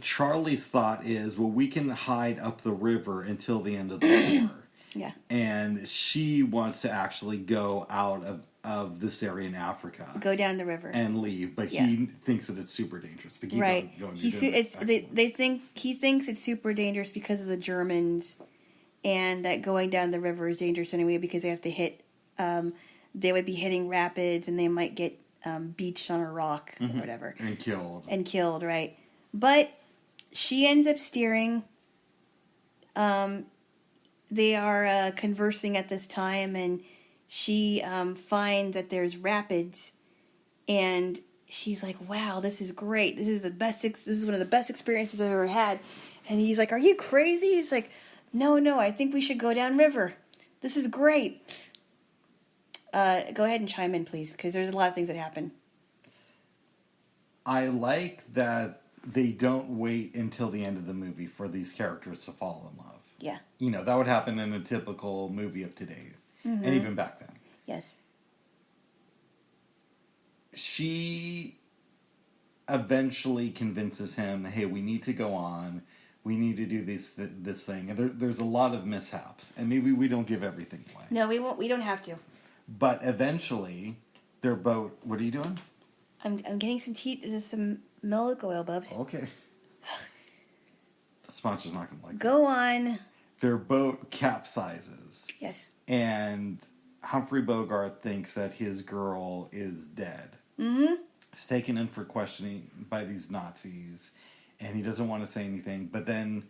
[SPEAKER 1] Charlie's thought is, well, we can hide up the river until the end of the war.
[SPEAKER 2] Yeah.
[SPEAKER 1] And she wants to actually go out of this area in Africa.
[SPEAKER 2] Go down the river.
[SPEAKER 1] And leave, but he thinks that it's super dangerous. But keep
[SPEAKER 2] right.
[SPEAKER 1] going.
[SPEAKER 2] He thinks it's super dangerous because of the Germans, and that going down the river is dangerous anyway because they have to hit. They would be hitting rapids, and they might get beached on a rock or whatever. And killed, right. But she ends up steering. They are conversing at this time, and she finds that there's rapids, and she's like, "Wow, this is great. This is This is one of the best experiences I've ever had." And he's like, "Are you crazy?" He's like, "No, I think we should go down river. This is great." Go ahead and chime in, please, because there's a lot of things that happen.
[SPEAKER 1] I like that they don't wait until the end of the movie for these characters to fall in love.
[SPEAKER 2] Yeah.
[SPEAKER 1] That would happen in a typical movie of today. And even back then.
[SPEAKER 2] Yes.
[SPEAKER 1] She eventually convinces him, hey, we need to go on. We need to do this thing. And there's a lot of mishaps. And maybe we don't give everything away.
[SPEAKER 2] No, we won't. We don't have to.
[SPEAKER 1] But eventually, their boat... What are you doing?
[SPEAKER 2] I'm getting some tea. This is some milk oil, Bubs.
[SPEAKER 1] Okay. The sponsor's not going to like it.
[SPEAKER 2] Go on.
[SPEAKER 1] Their boat capsizes.
[SPEAKER 2] Yes.
[SPEAKER 1] And Humphrey Bogart thinks that his girl is dead. He's taken in for questioning by these Nazis, and he doesn't want to say anything. But then,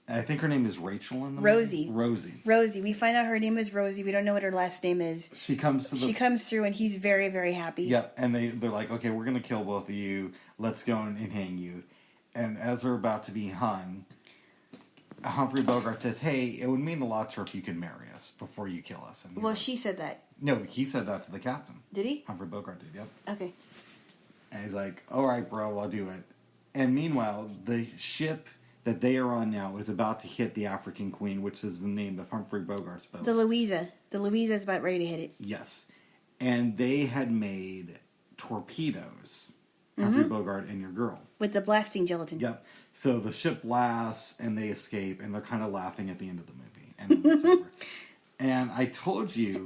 [SPEAKER 1] I think her name is Rachel in the
[SPEAKER 2] Rosie.
[SPEAKER 1] movie?
[SPEAKER 2] Rosie. We find out her name is Rosie. We don't know what her last name is.
[SPEAKER 1] She comes
[SPEAKER 2] through, and he's very, very happy.
[SPEAKER 1] Yep, and they're like, okay, we're going to kill both of you. Let's go and hang you. And as they're about to be hung, Humphrey Bogart says, hey, it would mean a lot to her if you could marry us before you kill us. And
[SPEAKER 2] well, she said that.
[SPEAKER 1] No, he said that to the captain.
[SPEAKER 2] Did he?
[SPEAKER 1] Humphrey Bogart did, yep.
[SPEAKER 2] Okay.
[SPEAKER 1] And he's like, all right, bro, I'll do it. And meanwhile, the ship that they are on now is about to hit the African Queen, which is the name of Humphrey Bogart's boat.
[SPEAKER 2] The Louisa. The Louisa is about ready to hit it.
[SPEAKER 1] Yes. And they had made torpedoes, Humphrey Bogart and your girl.
[SPEAKER 2] With the blasting gelatin.
[SPEAKER 1] Yep. So the ship blasts, and they escape, and they're kind of laughing at the end of the movie. And then it's over. And I told you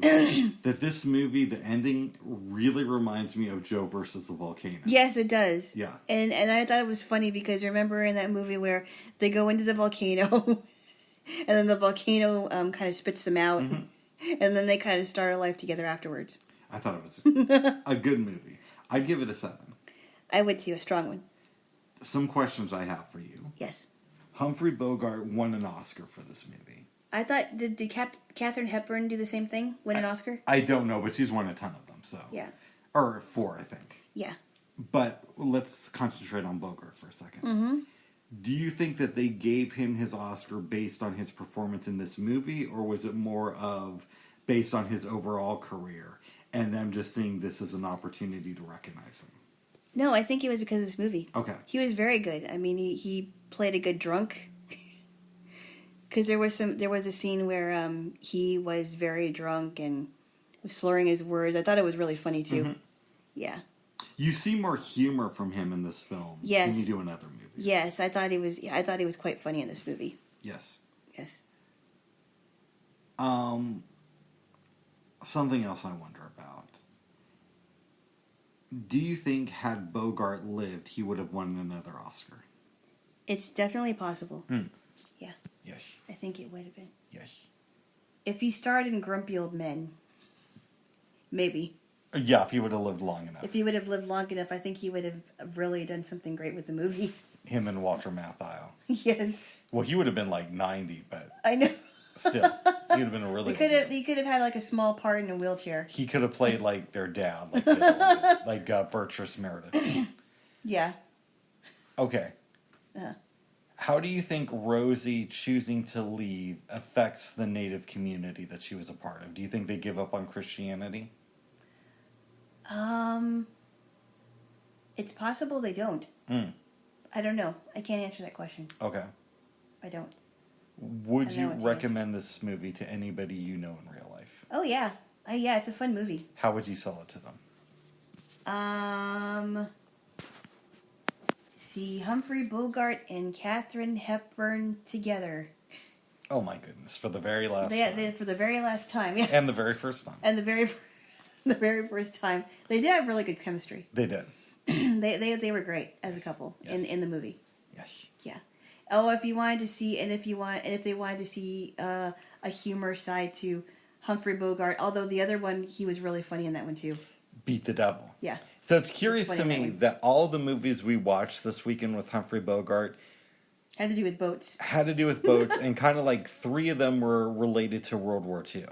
[SPEAKER 1] that this movie, the ending, really reminds me of Joe versus the Volcano.
[SPEAKER 2] Yes, it does.
[SPEAKER 1] Yeah.
[SPEAKER 2] And I thought it was funny because remember in that movie where they go into the volcano, and then the volcano kind of spits them out, and then they kind of start a life together afterwards.
[SPEAKER 1] I thought it was a good movie. I'd give it a 7.
[SPEAKER 2] I would too, a strong one.
[SPEAKER 1] Some questions I have for you.
[SPEAKER 2] Yes.
[SPEAKER 1] Humphrey Bogart won an Oscar for this movie.
[SPEAKER 2] I thought, did Katharine Hepburn do the same thing? Win an Oscar?
[SPEAKER 1] I don't know, but she's won a ton of them, so.
[SPEAKER 2] Yeah.
[SPEAKER 1] Or 4, I think.
[SPEAKER 2] Yeah.
[SPEAKER 1] But let's concentrate on Bogart for a second. Do you think that they gave him his Oscar based on his performance in this movie, or was it more of based on his overall career, and them just seeing this as an opportunity to recognize him?
[SPEAKER 2] No, I think it was because of this movie.
[SPEAKER 1] Okay.
[SPEAKER 2] He was very good. I mean, he played a good drunk. Because there was a scene where he was very drunk and was slurring his words. I thought it was really funny too. Yeah.
[SPEAKER 1] You see more humor from him in this film than you do in other movies.
[SPEAKER 2] Yes, I thought he was quite funny in this movie.
[SPEAKER 1] Yes.
[SPEAKER 2] Yes.
[SPEAKER 1] Something else I wonder about. Do you think had Bogart lived, he would have won another Oscar?
[SPEAKER 2] It's definitely possible. Yeah.
[SPEAKER 1] Yes.
[SPEAKER 2] I think it would have been.
[SPEAKER 1] Yes.
[SPEAKER 2] If he starred in Grumpy Old Men, maybe.
[SPEAKER 1] Yeah, if he would have lived long enough.
[SPEAKER 2] If he would have lived long enough, I think he would have really done something great with the movie.
[SPEAKER 1] Him and Walter Matthau.
[SPEAKER 2] Yes.
[SPEAKER 1] Well, he would have been like 90, but
[SPEAKER 2] I know.
[SPEAKER 1] still, he would have been a really.
[SPEAKER 2] He could have had like a small part in a wheelchair.
[SPEAKER 1] He could have played like their dad, like Bertram Meredith.
[SPEAKER 2] Yeah.
[SPEAKER 1] Okay. How do you think Rosie choosing to leave affects the Native community that she was a part of? Do you think they give up on Christianity?
[SPEAKER 2] It's possible they don't. I don't know. I can't answer that question.
[SPEAKER 1] Okay.
[SPEAKER 2] I don't.
[SPEAKER 1] Would you recommend this movie to anybody you know in real life?
[SPEAKER 2] Oh, yeah. Yeah, it's a fun movie.
[SPEAKER 1] How would you sell it to them?
[SPEAKER 2] See Humphrey Bogart and Katharine Hepburn together.
[SPEAKER 1] Oh my goodness! For the very last time.
[SPEAKER 2] For the very last time, yeah.
[SPEAKER 1] And the very first time.
[SPEAKER 2] And the very first time. They did have really good chemistry.
[SPEAKER 1] They did.
[SPEAKER 2] they were great as a couple in the movie.
[SPEAKER 1] Yes.
[SPEAKER 2] Yeah. Oh, if they wanted to see a humor side to Humphrey Bogart, although the other one, he was really funny in that one too.
[SPEAKER 1] Beat the Devil.
[SPEAKER 2] Yeah.
[SPEAKER 1] So it's curious to me that all the movies we watched this weekend with Humphrey Bogart
[SPEAKER 2] had to do with boats.
[SPEAKER 1] And kind of like 3 of them were related to World War II.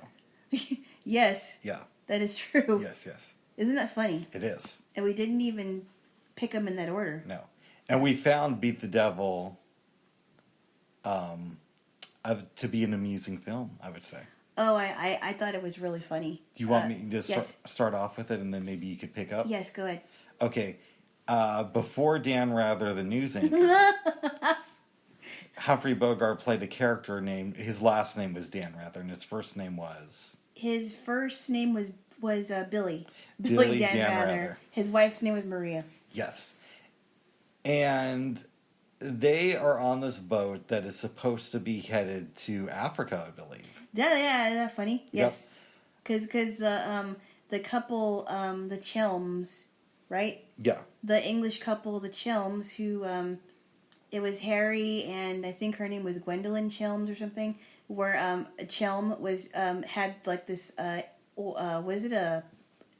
[SPEAKER 2] Yes.
[SPEAKER 1] Yeah.
[SPEAKER 2] That is true.
[SPEAKER 1] Yes.
[SPEAKER 2] Isn't that funny?
[SPEAKER 1] It is.
[SPEAKER 2] And we didn't even pick them in that order.
[SPEAKER 1] No. And we found Beat the Devil to be an amusing film, I would say.
[SPEAKER 2] Oh, I thought it was really funny.
[SPEAKER 1] Do you want me to start off with it and then maybe you could pick up?
[SPEAKER 2] Yes, go ahead.
[SPEAKER 1] Okay. Before Dan Rather, the news anchor, Humphrey Bogart played a character named, his last name was Dan Rather, and his first name was?
[SPEAKER 2] His first name was Billy.
[SPEAKER 1] Billy
[SPEAKER 2] Dan Rather. His wife's name was Maria.
[SPEAKER 1] Yes. And they are on this boat that is supposed to be headed to Africa, I believe.
[SPEAKER 2] Yeah, isn't that funny? Yes. Because the couple, the Chelms, right?
[SPEAKER 1] Yeah.
[SPEAKER 2] The English couple, the Chelms, who, it was Harry and I think her name was Gwendolyn Chelms or something, where Chelm was, had like this, was it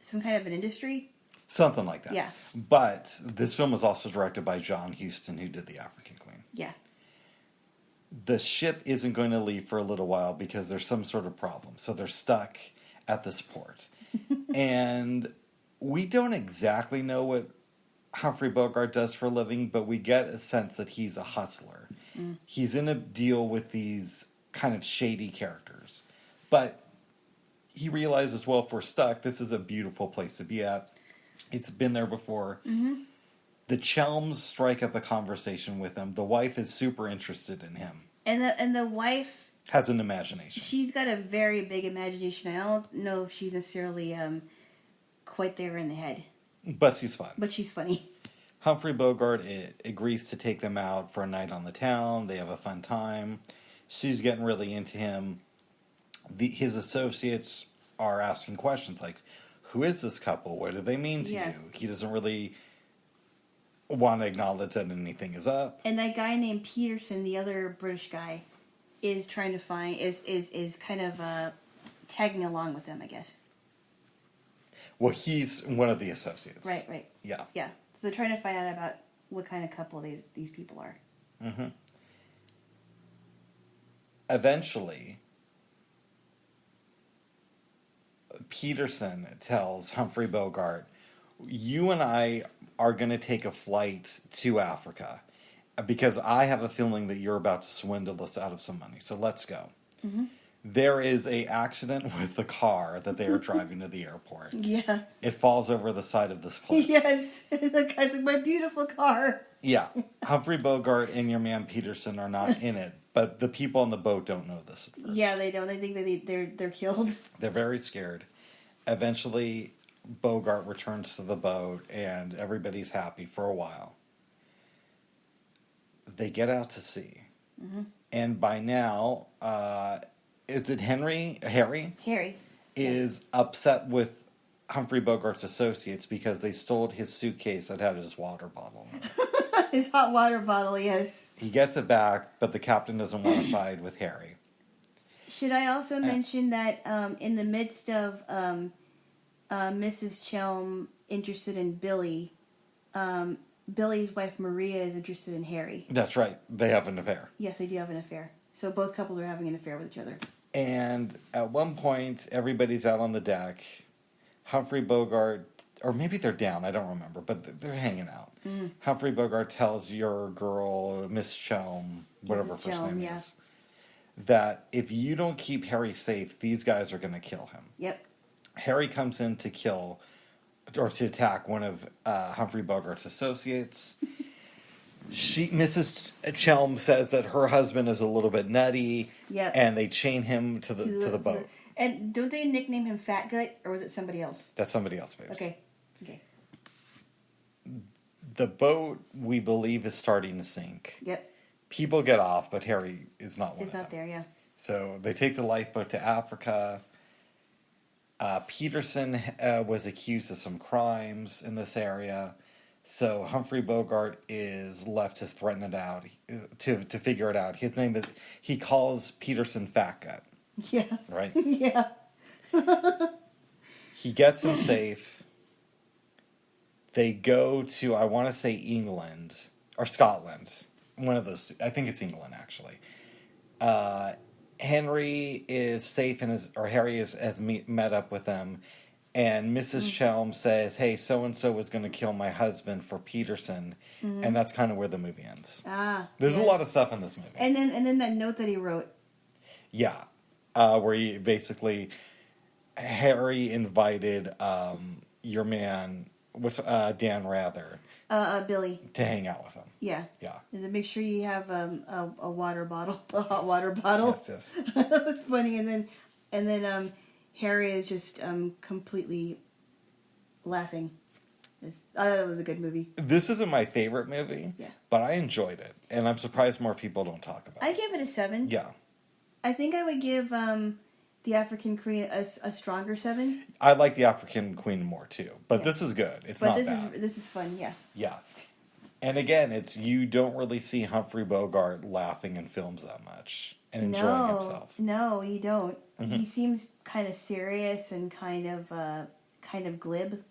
[SPEAKER 2] some kind of an industry?
[SPEAKER 1] Something like that.
[SPEAKER 2] Yeah.
[SPEAKER 1] But this film was also directed by John Huston, who did The African Queen.
[SPEAKER 2] Yeah.
[SPEAKER 1] The ship isn't going to leave for a little while because there's some sort of problem. So they're stuck at this port. And we don't exactly know what Humphrey Bogart does for a living, but we get a sense that he's a hustler. He's in a deal with these kind of shady characters. But he realizes, well, if we're stuck, this is a beautiful place to be at. It's been there before. The Chelms strike up a conversation with him. The wife is super interested in him.
[SPEAKER 2] And the wife
[SPEAKER 1] has an imagination.
[SPEAKER 2] She's got a very big imagination. I don't know if she's necessarily quite there in the head.
[SPEAKER 1] But she's fun.
[SPEAKER 2] But she's funny.
[SPEAKER 1] Humphrey Bogart agrees to take them out for a night on the town. They have a fun time. She's getting really into him. His associates are asking questions like, who is this couple? What do they mean to you? He doesn't really want to acknowledge that anything is up.
[SPEAKER 2] And that guy named Peterson, the other British guy, is trying to find is kind of tagging along with them, I guess.
[SPEAKER 1] Well, he's one of the associates.
[SPEAKER 2] Right.
[SPEAKER 1] Yeah.
[SPEAKER 2] So they're trying to find out about what kind of couple these people are.
[SPEAKER 1] Eventually, Peterson tells Humphrey Bogart, you and I are going to take a flight to Africa because I have a feeling that you're about to swindle us out of some money. So let's go. There is a accident with the car that they are driving to the airport.
[SPEAKER 2] Yeah.
[SPEAKER 1] It falls over the side of this cliff.
[SPEAKER 2] Yes. The guy's like, my beautiful car.
[SPEAKER 1] Yeah. Humphrey Bogart and your man Peterson are not in it, but the people on the boat don't know this at first.
[SPEAKER 2] Yeah, they don't. They think that they're killed.
[SPEAKER 1] They're very scared. Eventually, Bogart returns to the boat, and everybody's happy for a while. They get out to sea. And by now, is it Harry?
[SPEAKER 2] Harry.
[SPEAKER 1] Is upset with Humphrey Bogart's associates because they stole his suitcase that had his water bottle in it.
[SPEAKER 2] His hot water bottle, yes.
[SPEAKER 1] He gets it back, but the captain doesn't want to side with Harry.
[SPEAKER 2] Should I also mention that in the midst of Mrs. Chelm interested in Billy, Billy's wife Maria is interested in Harry.
[SPEAKER 1] That's right. They have an affair.
[SPEAKER 2] Yes, they do have an affair. So both couples are having an affair with each other.
[SPEAKER 1] And at one point, everybody's out on the deck. Humphrey Bogart or maybe they're down, I don't remember, but they're hanging out. Humphrey Bogart tells your girl, Miss Chelm, whatever her first name is, that if you don't keep Harry safe, these guys are going to kill him.
[SPEAKER 2] Yep.
[SPEAKER 1] Harry comes in to kill, or to attack one of Humphrey Bogart's associates. Mrs. Chelm says that her husband is a little bit nutty, and they chain him to the boat.
[SPEAKER 2] And don't they nickname him Fat Gut, or was it somebody else?
[SPEAKER 1] That's somebody else, babes.
[SPEAKER 2] Okay.
[SPEAKER 1] The boat, we believe, is starting to sink.
[SPEAKER 2] Yep.
[SPEAKER 1] People get off, but Harry is not one of them.
[SPEAKER 2] He's not there, yeah.
[SPEAKER 1] So they take the lifeboat to Africa. Peterson was accused of some crimes in this area. So Humphrey Bogart is left to threaten it out, to figure it out. His name is, he calls Peterson Fat Gut.
[SPEAKER 2] Yeah.
[SPEAKER 1] Right?
[SPEAKER 2] Yeah.
[SPEAKER 1] He gets him safe. They go to, I want to say England, or Scotland. One of those two. I think it's England, actually. Henry is safe Harry has met up with them. And Mrs. Chelm says, hey, so-and-so was going to kill my husband for Peterson. And that's kind of where the movie ends. There's a lot of stuff in this movie.
[SPEAKER 2] And then that note that he wrote.
[SPEAKER 1] Yeah. Where he basically, Harry invited your man, Dan Rather.
[SPEAKER 2] Billy.
[SPEAKER 1] To hang out with him.
[SPEAKER 2] Yeah.
[SPEAKER 1] Yeah.
[SPEAKER 2] And make sure you have a water bottle, a hot water bottle.
[SPEAKER 1] Yes.
[SPEAKER 2] That was funny. And then Harry is just completely laughing. I thought it was a good movie.
[SPEAKER 1] This isn't my favorite movie, but I enjoyed it. And I'm surprised more people don't talk about it.
[SPEAKER 2] I gave it a 7.
[SPEAKER 1] Yeah.
[SPEAKER 2] I think I would give the African Queen a stronger 7.
[SPEAKER 1] I like the African Queen more too. But this is good. It's not bad.
[SPEAKER 2] This is fun, yeah.
[SPEAKER 1] Yeah. And again, you don't really see Humphrey Bogart laughing in films that much and enjoying himself.
[SPEAKER 2] No, you don't. He seems kind of serious and kind of glib.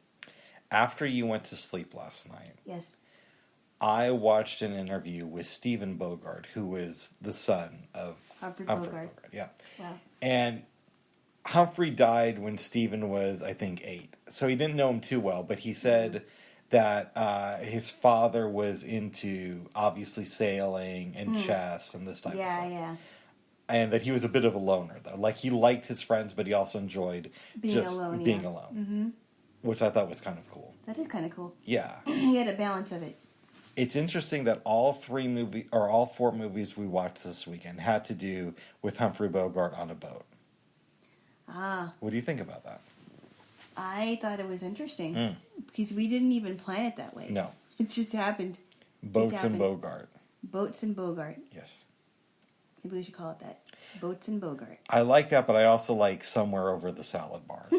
[SPEAKER 1] After you went to sleep last night,
[SPEAKER 2] yes,
[SPEAKER 1] I watched an interview with Stephen Bogart, who is the son of Humphrey Bogart. Yeah.
[SPEAKER 2] Wow.
[SPEAKER 1] And Humphrey died when Stephen was, I think, 8. So he didn't know him too well, but he said that his father was into, obviously, sailing and chess and this type of stuff.
[SPEAKER 2] Yeah.
[SPEAKER 1] And that he was a bit of a loner, though. Like, he liked his friends, but he also enjoyed being alone. Mm-hmm. Which I thought was kind of cool.
[SPEAKER 2] That is kind of cool.
[SPEAKER 1] Yeah.
[SPEAKER 2] He had a balance of it.
[SPEAKER 1] It's interesting that all 4 movies we watched this weekend had to do with Humphrey Bogart on a boat. What do you think about that?
[SPEAKER 2] I thought it was interesting. Because we didn't even plan it that way.
[SPEAKER 1] No.
[SPEAKER 2] It just happened.
[SPEAKER 1] Boats and Bogart.
[SPEAKER 2] Boats and Bogart.
[SPEAKER 1] Yes.
[SPEAKER 2] Maybe we should call it that. Boats and Bogart.
[SPEAKER 1] I like that, but I also like Somewhere Over the Salad Bars.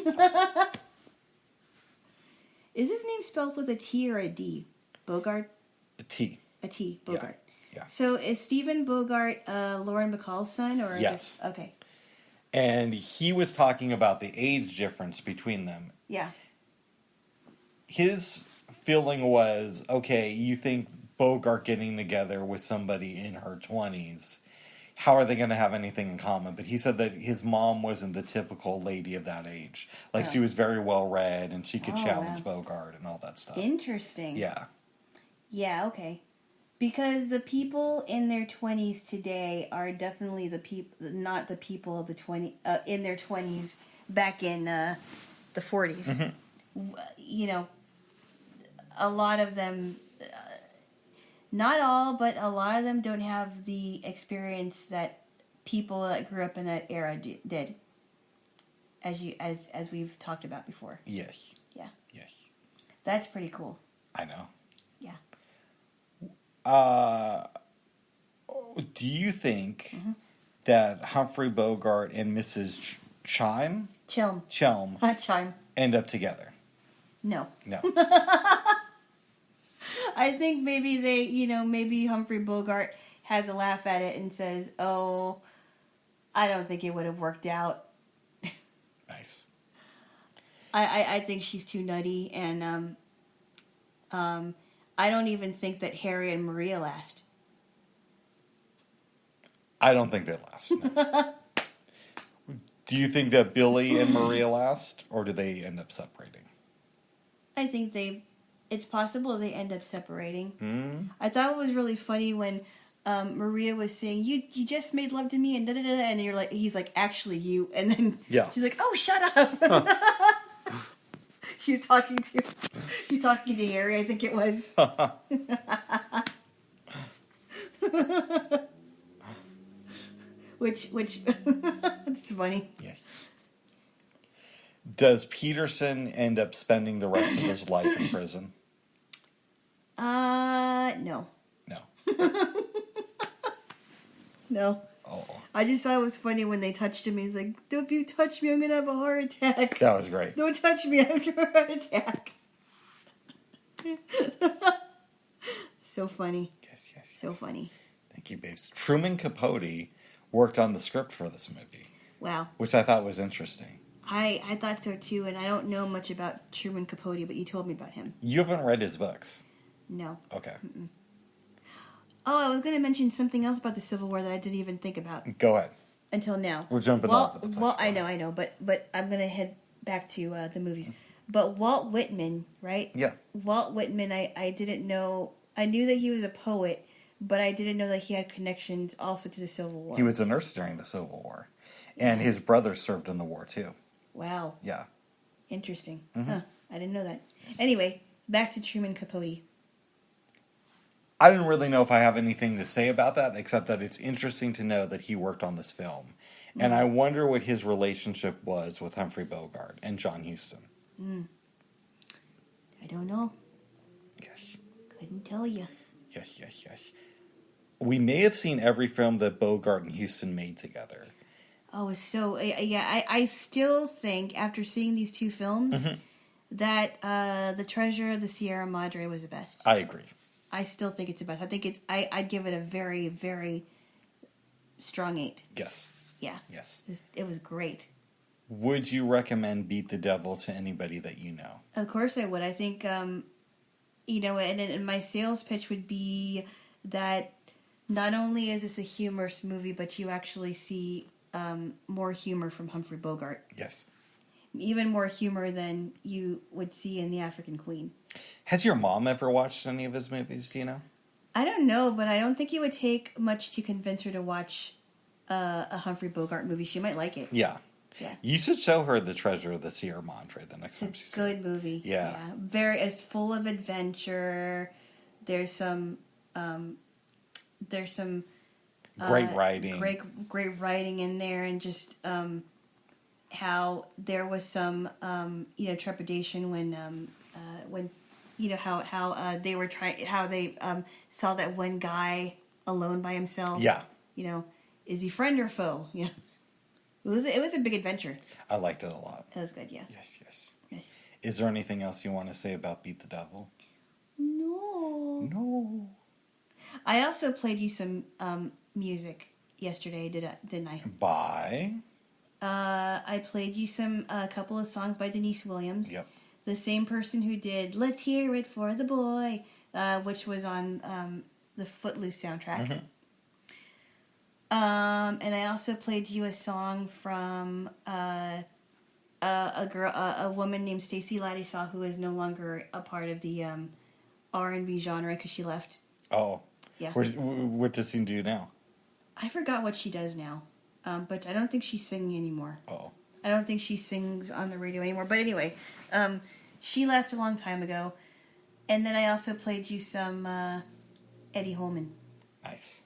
[SPEAKER 2] Is his name spelled with a T or a D? Bogart?
[SPEAKER 1] A T.
[SPEAKER 2] A T. Bogart.
[SPEAKER 1] Yeah.
[SPEAKER 2] So is Stephen Bogart Lauren Bacall's son? Or
[SPEAKER 1] yes.
[SPEAKER 2] Okay.
[SPEAKER 1] And he was talking about the age difference between them.
[SPEAKER 2] Yeah.
[SPEAKER 1] His feeling was, okay, you think Bogart getting together with somebody in her 20s, how are they going to have anything in common? But he said that his mom wasn't the typical lady of that age. Like, she was very well read, and she could challenge Bogart and all that stuff.
[SPEAKER 2] Interesting.
[SPEAKER 1] Yeah.
[SPEAKER 2] Yeah, okay. Because the people in their 20s today are definitely not the people of the in their 20s back in the 40s. Mm-hmm. You know, a lot of them... not all, but a lot of them don't have the experience that people that grew up in that era did. As we've talked about before.
[SPEAKER 1] Yes.
[SPEAKER 2] Yeah.
[SPEAKER 1] Yes.
[SPEAKER 2] That's pretty cool.
[SPEAKER 1] I know.
[SPEAKER 2] Yeah.
[SPEAKER 1] Do you think that Humphrey Bogart and Mrs. Chelm end up together?
[SPEAKER 2] No.
[SPEAKER 1] No.
[SPEAKER 2] I think maybe maybe Humphrey Bogart has a laugh at it and says, "Oh, I don't think it would have worked out."
[SPEAKER 1] Nice.
[SPEAKER 2] I think she's too nutty, and I don't even think that Harry and Maria last.
[SPEAKER 1] I don't think they last. No. Do you think that Billy and Maria last, or do they end up separating?
[SPEAKER 2] I think it's possible they end up separating.
[SPEAKER 1] Mm.
[SPEAKER 2] I thought it was really funny when Maria was saying, "You just made love to me," and da da da, and he's like, "Actually, you," and then she's like, "Oh, shut up." She's talking to Harry, I think it was. which it's funny.
[SPEAKER 1] Yes. Does Peterson end up spending the rest of his life in prison?
[SPEAKER 2] No.
[SPEAKER 1] No.
[SPEAKER 2] No.
[SPEAKER 1] Oh.
[SPEAKER 2] I just thought it was funny when they touched him. He's like, "If you touch me, I'm gonna have a heart attack."
[SPEAKER 1] That was great.
[SPEAKER 2] Don't touch me, I'm gonna have a heart attack. So funny.
[SPEAKER 1] Yes.
[SPEAKER 2] So funny.
[SPEAKER 1] Thank you, babes. Truman Capote worked on the script for this movie.
[SPEAKER 2] Wow.
[SPEAKER 1] Which I thought was interesting.
[SPEAKER 2] I thought so too, and I don't know much about Truman Capote, but you told me about him.
[SPEAKER 1] You haven't read his books?
[SPEAKER 2] No.
[SPEAKER 1] Okay.
[SPEAKER 2] Mm-mm. Oh, I was going to mention something else about the Civil War that I didn't even think about.
[SPEAKER 1] Go ahead.
[SPEAKER 2] Until now.
[SPEAKER 1] We're jumping off at the place.
[SPEAKER 2] Well, I know, but I'm going to head back to the movies. But Walt Whitman, right?
[SPEAKER 1] Yeah.
[SPEAKER 2] Walt Whitman, I didn't know. I knew that he was a poet, but I didn't know that he had connections also to the Civil War.
[SPEAKER 1] He was a nurse during the Civil War. And his brother served in the war, too.
[SPEAKER 2] Wow.
[SPEAKER 1] Yeah.
[SPEAKER 2] Interesting.
[SPEAKER 1] Mm-hmm.
[SPEAKER 2] Huh. I didn't know that. Anyway, back to Truman Capote.
[SPEAKER 1] I didn't really know if I have anything to say about that, except that it's interesting to know that he worked on this film. Mm. And I wonder what his relationship was with Humphrey Bogart and John Huston.
[SPEAKER 2] I don't know.
[SPEAKER 1] Yes.
[SPEAKER 2] Couldn't tell you.
[SPEAKER 1] Yes. We may have seen every film that Bogart and Huston made together.
[SPEAKER 2] Oh, so yeah. I still think after seeing these two films that The Treasure of the Sierra Madre was the best.
[SPEAKER 1] I agree.
[SPEAKER 2] I still think it's the best. I think I'd give it a very, very strong 8.
[SPEAKER 1] Yes.
[SPEAKER 2] Yeah.
[SPEAKER 1] Yes.
[SPEAKER 2] It was great.
[SPEAKER 1] Would you recommend Beat the Devil to anybody that you know?
[SPEAKER 2] Of course I would. I think, and my sales pitch would be that not only is this a humorous movie, but you actually see more humor from Humphrey Bogart.
[SPEAKER 1] Yes.
[SPEAKER 2] Even more humor than you would see in The African Queen.
[SPEAKER 1] Has your mom ever watched any of his movies, do you know?
[SPEAKER 2] I don't know, but I don't think it would take much to convince her to watch a Humphrey Bogart movie. She might like it.
[SPEAKER 1] Yeah.
[SPEAKER 2] Yeah.
[SPEAKER 1] You should show her The Treasure of the Sierra Madre the next time she's
[SPEAKER 2] good movie.
[SPEAKER 1] Yeah.
[SPEAKER 2] It's full of adventure. There's some
[SPEAKER 1] great writing.
[SPEAKER 2] Great writing in there, and just how there was some trepidation when how they were saw that one guy alone by himself.
[SPEAKER 1] Yeah.
[SPEAKER 2] Is he friend or foe? Yeah. It was a big adventure.
[SPEAKER 1] I liked it a lot.
[SPEAKER 2] It was good, yeah.
[SPEAKER 1] Yes. Is there anything else you want to say about Beat the Devil? No.
[SPEAKER 2] I also played you some music yesterday, didn't I?
[SPEAKER 1] By?
[SPEAKER 2] I played you a couple of songs by Denise Williams.
[SPEAKER 1] Yep.
[SPEAKER 2] The same person who did "Let's Hear It for the Boy," which was on the Footloose soundtrack. And I also played you a song from a woman named Stacey Lattisaw, who is no longer a part of the R&B genre because she left.
[SPEAKER 1] Oh.
[SPEAKER 2] Yeah.
[SPEAKER 1] What does she do now?
[SPEAKER 2] I forgot what she does now, but I don't think she's singing anymore.
[SPEAKER 1] Oh.
[SPEAKER 2] I don't think she sings on the radio anymore. But anyway, she left a long time ago. And then I also played you some Eddie Holman.
[SPEAKER 1] Nice.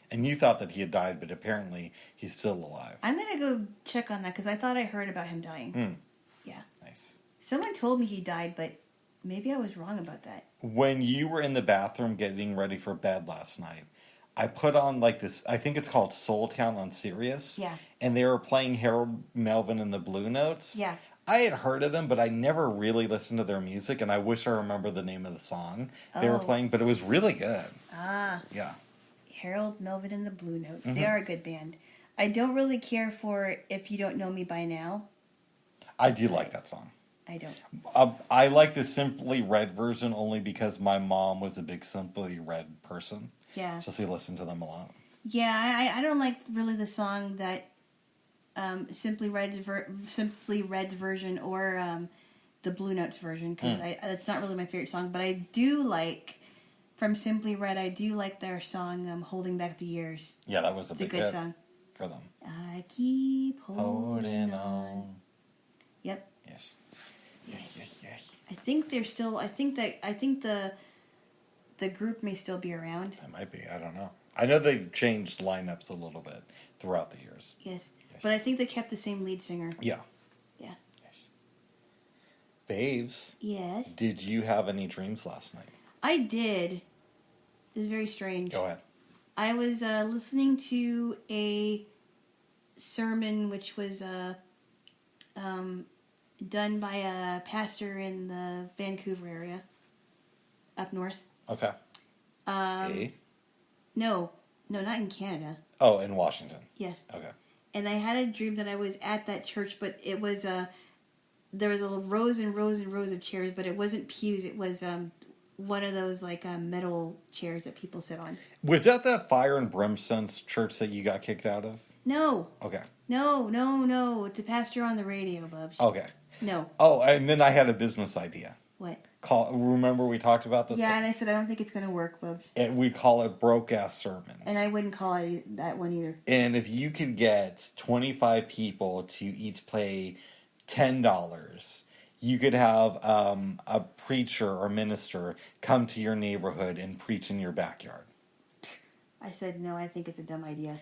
[SPEAKER 1] And you thought that he had died, but apparently he's still alive.
[SPEAKER 2] I'm going to go check on that because I thought I heard about him dying. Yeah.
[SPEAKER 1] Nice.
[SPEAKER 2] Someone told me he died, but maybe I was wrong about that.
[SPEAKER 1] When you were in the bathroom getting ready for bed last night, I put on this, I think it's called Soul Town on Sirius.
[SPEAKER 2] Yeah.
[SPEAKER 1] And they were playing Harold Melvin and the Blue Notes.
[SPEAKER 2] Yeah.
[SPEAKER 1] I had heard of them, but I never really listened to their music, and I wish I remember the name of the song they were playing, but it was really good.
[SPEAKER 2] Ah.
[SPEAKER 1] Yeah.
[SPEAKER 2] Harold Melvin and the Blue Notes. They are a good band. I don't really care for If You Don't Know Me By Now.
[SPEAKER 1] I do like that song.
[SPEAKER 2] I don't.
[SPEAKER 1] I like the Simply Red version only because my mom was a big Simply Red person.
[SPEAKER 2] Yeah.
[SPEAKER 1] So she listened to them a lot.
[SPEAKER 2] Yeah, I don't like really the song that Simply Red's version or the Blue Notes version because it's not really my favorite song, but I do like from Simply Red. I do like their song "Holding Back the Years."
[SPEAKER 1] Yeah, that was a
[SPEAKER 2] It's a
[SPEAKER 1] big
[SPEAKER 2] good
[SPEAKER 1] hit
[SPEAKER 2] song.
[SPEAKER 1] for them.
[SPEAKER 2] I keep holding on.
[SPEAKER 1] on.
[SPEAKER 2] Yep.
[SPEAKER 1] Yes. Yes.
[SPEAKER 2] I think they're still. I think the group may still be around.
[SPEAKER 1] It might be. I don't know. I know they've changed lineups a little bit throughout the years.
[SPEAKER 2] Yes. But I think they kept the same lead singer.
[SPEAKER 1] Yeah.
[SPEAKER 2] Yeah.
[SPEAKER 1] Yes. Babes.
[SPEAKER 2] Yes.
[SPEAKER 1] Did you have any dreams last night?
[SPEAKER 2] I did. It was very strange.
[SPEAKER 1] Go ahead.
[SPEAKER 2] I was listening to a sermon which was done by a pastor in the Vancouver area, up north.
[SPEAKER 1] Okay.
[SPEAKER 2] No, not in Canada.
[SPEAKER 1] Oh, in Washington.
[SPEAKER 2] Yes.
[SPEAKER 1] Okay.
[SPEAKER 2] And I had a dream that I was at that church, but it was there was a rows and rows and rows of chairs, but it wasn't pews. It was one of those like metal chairs that people sit on.
[SPEAKER 1] Was that Fire and Brimstone's church that you got kicked out of?
[SPEAKER 2] No.
[SPEAKER 1] Okay.
[SPEAKER 2] No. It's a pastor on the radio, Bubs.
[SPEAKER 1] Okay.
[SPEAKER 2] No.
[SPEAKER 1] Oh, and then I had a business idea.
[SPEAKER 2] What?
[SPEAKER 1] Remember we talked about this?
[SPEAKER 2] Yeah, and I said I don't think it's going to work, Bubs.
[SPEAKER 1] We call it broke ass sermons.
[SPEAKER 2] And I wouldn't call it that one either.
[SPEAKER 1] And if you could get 25 people to each pay $10, you could have a preacher or minister come to your neighborhood and preach in your backyard.
[SPEAKER 2] I said no. I think it's a dumb idea.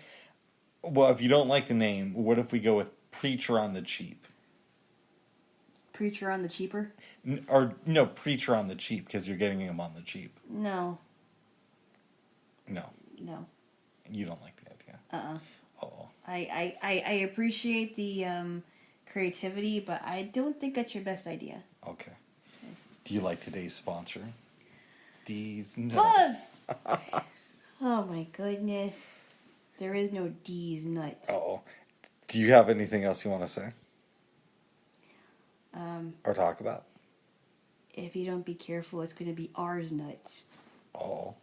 [SPEAKER 1] Well, if you don't like the name, what if we go with Preacher on the Cheap?
[SPEAKER 2] Preacher on the cheaper?
[SPEAKER 1] Preacher on the cheap, because you're getting him on the cheap.
[SPEAKER 2] No.
[SPEAKER 1] No. You don't like the idea. Oh.
[SPEAKER 2] I appreciate the creativity, but I don't think that's your best idea.
[SPEAKER 1] Okay. Do you like today's sponsor? D's nuts.
[SPEAKER 2] Bubs! Oh my goodness. There is no D's nuts.
[SPEAKER 1] Oh. Do you have anything else you want to say? Or talk about?
[SPEAKER 2] If you don't be careful, it's going to be R's nuts.
[SPEAKER 1] Oh.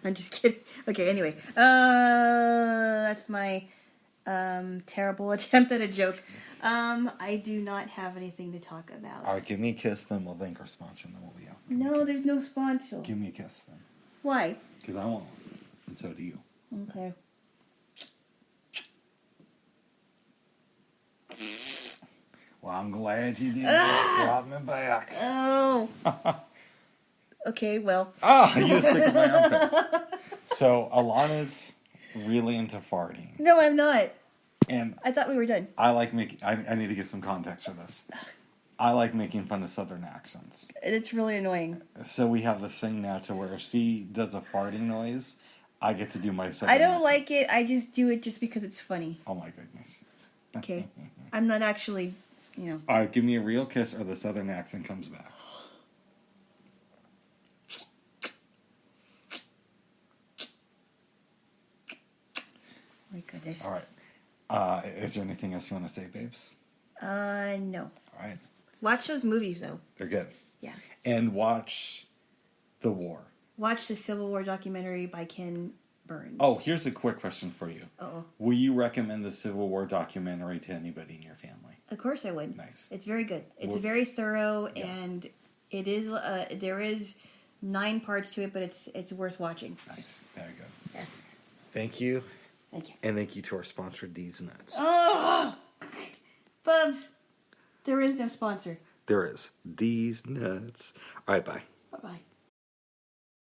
[SPEAKER 2] I'm just kidding. Okay, anyway. That's my terrible attempt at a joke. I do not have anything to talk about.
[SPEAKER 1] All right, give me a kiss, then we'll thank our sponsor, and then we'll be out.
[SPEAKER 2] No, there's no sponsor.
[SPEAKER 1] Give me a kiss, then.
[SPEAKER 2] Why?
[SPEAKER 1] Because I want one. And so do you.
[SPEAKER 2] Okay.
[SPEAKER 1] Well, I'm glad you did that. Brought me back.
[SPEAKER 2] Oh. Okay, well.
[SPEAKER 1] You just took my armpit. So, Alana's really into farting.
[SPEAKER 2] No, I'm not.
[SPEAKER 1] And
[SPEAKER 2] I thought we were done.
[SPEAKER 1] I like making... I need to give some context for this. I like making fun of Southern accents.
[SPEAKER 2] It's really annoying.
[SPEAKER 1] So we have this thing now to where if she does a farting noise, I get to do my Southern
[SPEAKER 2] I don't
[SPEAKER 1] accent.
[SPEAKER 2] like it. I just do it just because it's funny.
[SPEAKER 1] Oh my goodness.
[SPEAKER 2] Okay. I'm not actually,
[SPEAKER 1] All right, give me a real kiss or the Southern accent comes back.
[SPEAKER 2] My goodness.
[SPEAKER 1] All right. Is there anything else you want to say, babes?
[SPEAKER 2] No.
[SPEAKER 1] All right.
[SPEAKER 2] Watch those movies, though.
[SPEAKER 1] They're good.
[SPEAKER 2] Yeah.
[SPEAKER 1] And watch The War.
[SPEAKER 2] Watch the Civil War documentary by Ken Burns.
[SPEAKER 1] Oh, here's a quick question for you.
[SPEAKER 2] Uh-oh.
[SPEAKER 1] Will you recommend the Civil War documentary to anybody in your family?
[SPEAKER 2] Of course I would.
[SPEAKER 1] Nice.
[SPEAKER 2] It's very good. It's
[SPEAKER 1] Well,
[SPEAKER 2] very thorough,
[SPEAKER 1] yeah.
[SPEAKER 2] and it is. There is 9 parts to it, but it's worth watching.
[SPEAKER 1] Nice. There you go.
[SPEAKER 2] Yeah.
[SPEAKER 1] Thank you.
[SPEAKER 2] Thank you.
[SPEAKER 1] And thank you to our sponsor, D's Nuts.
[SPEAKER 2] Oh, Bubs, there is no sponsor.
[SPEAKER 1] There is. D's Nuts. All right, bye.
[SPEAKER 2] Bye bye.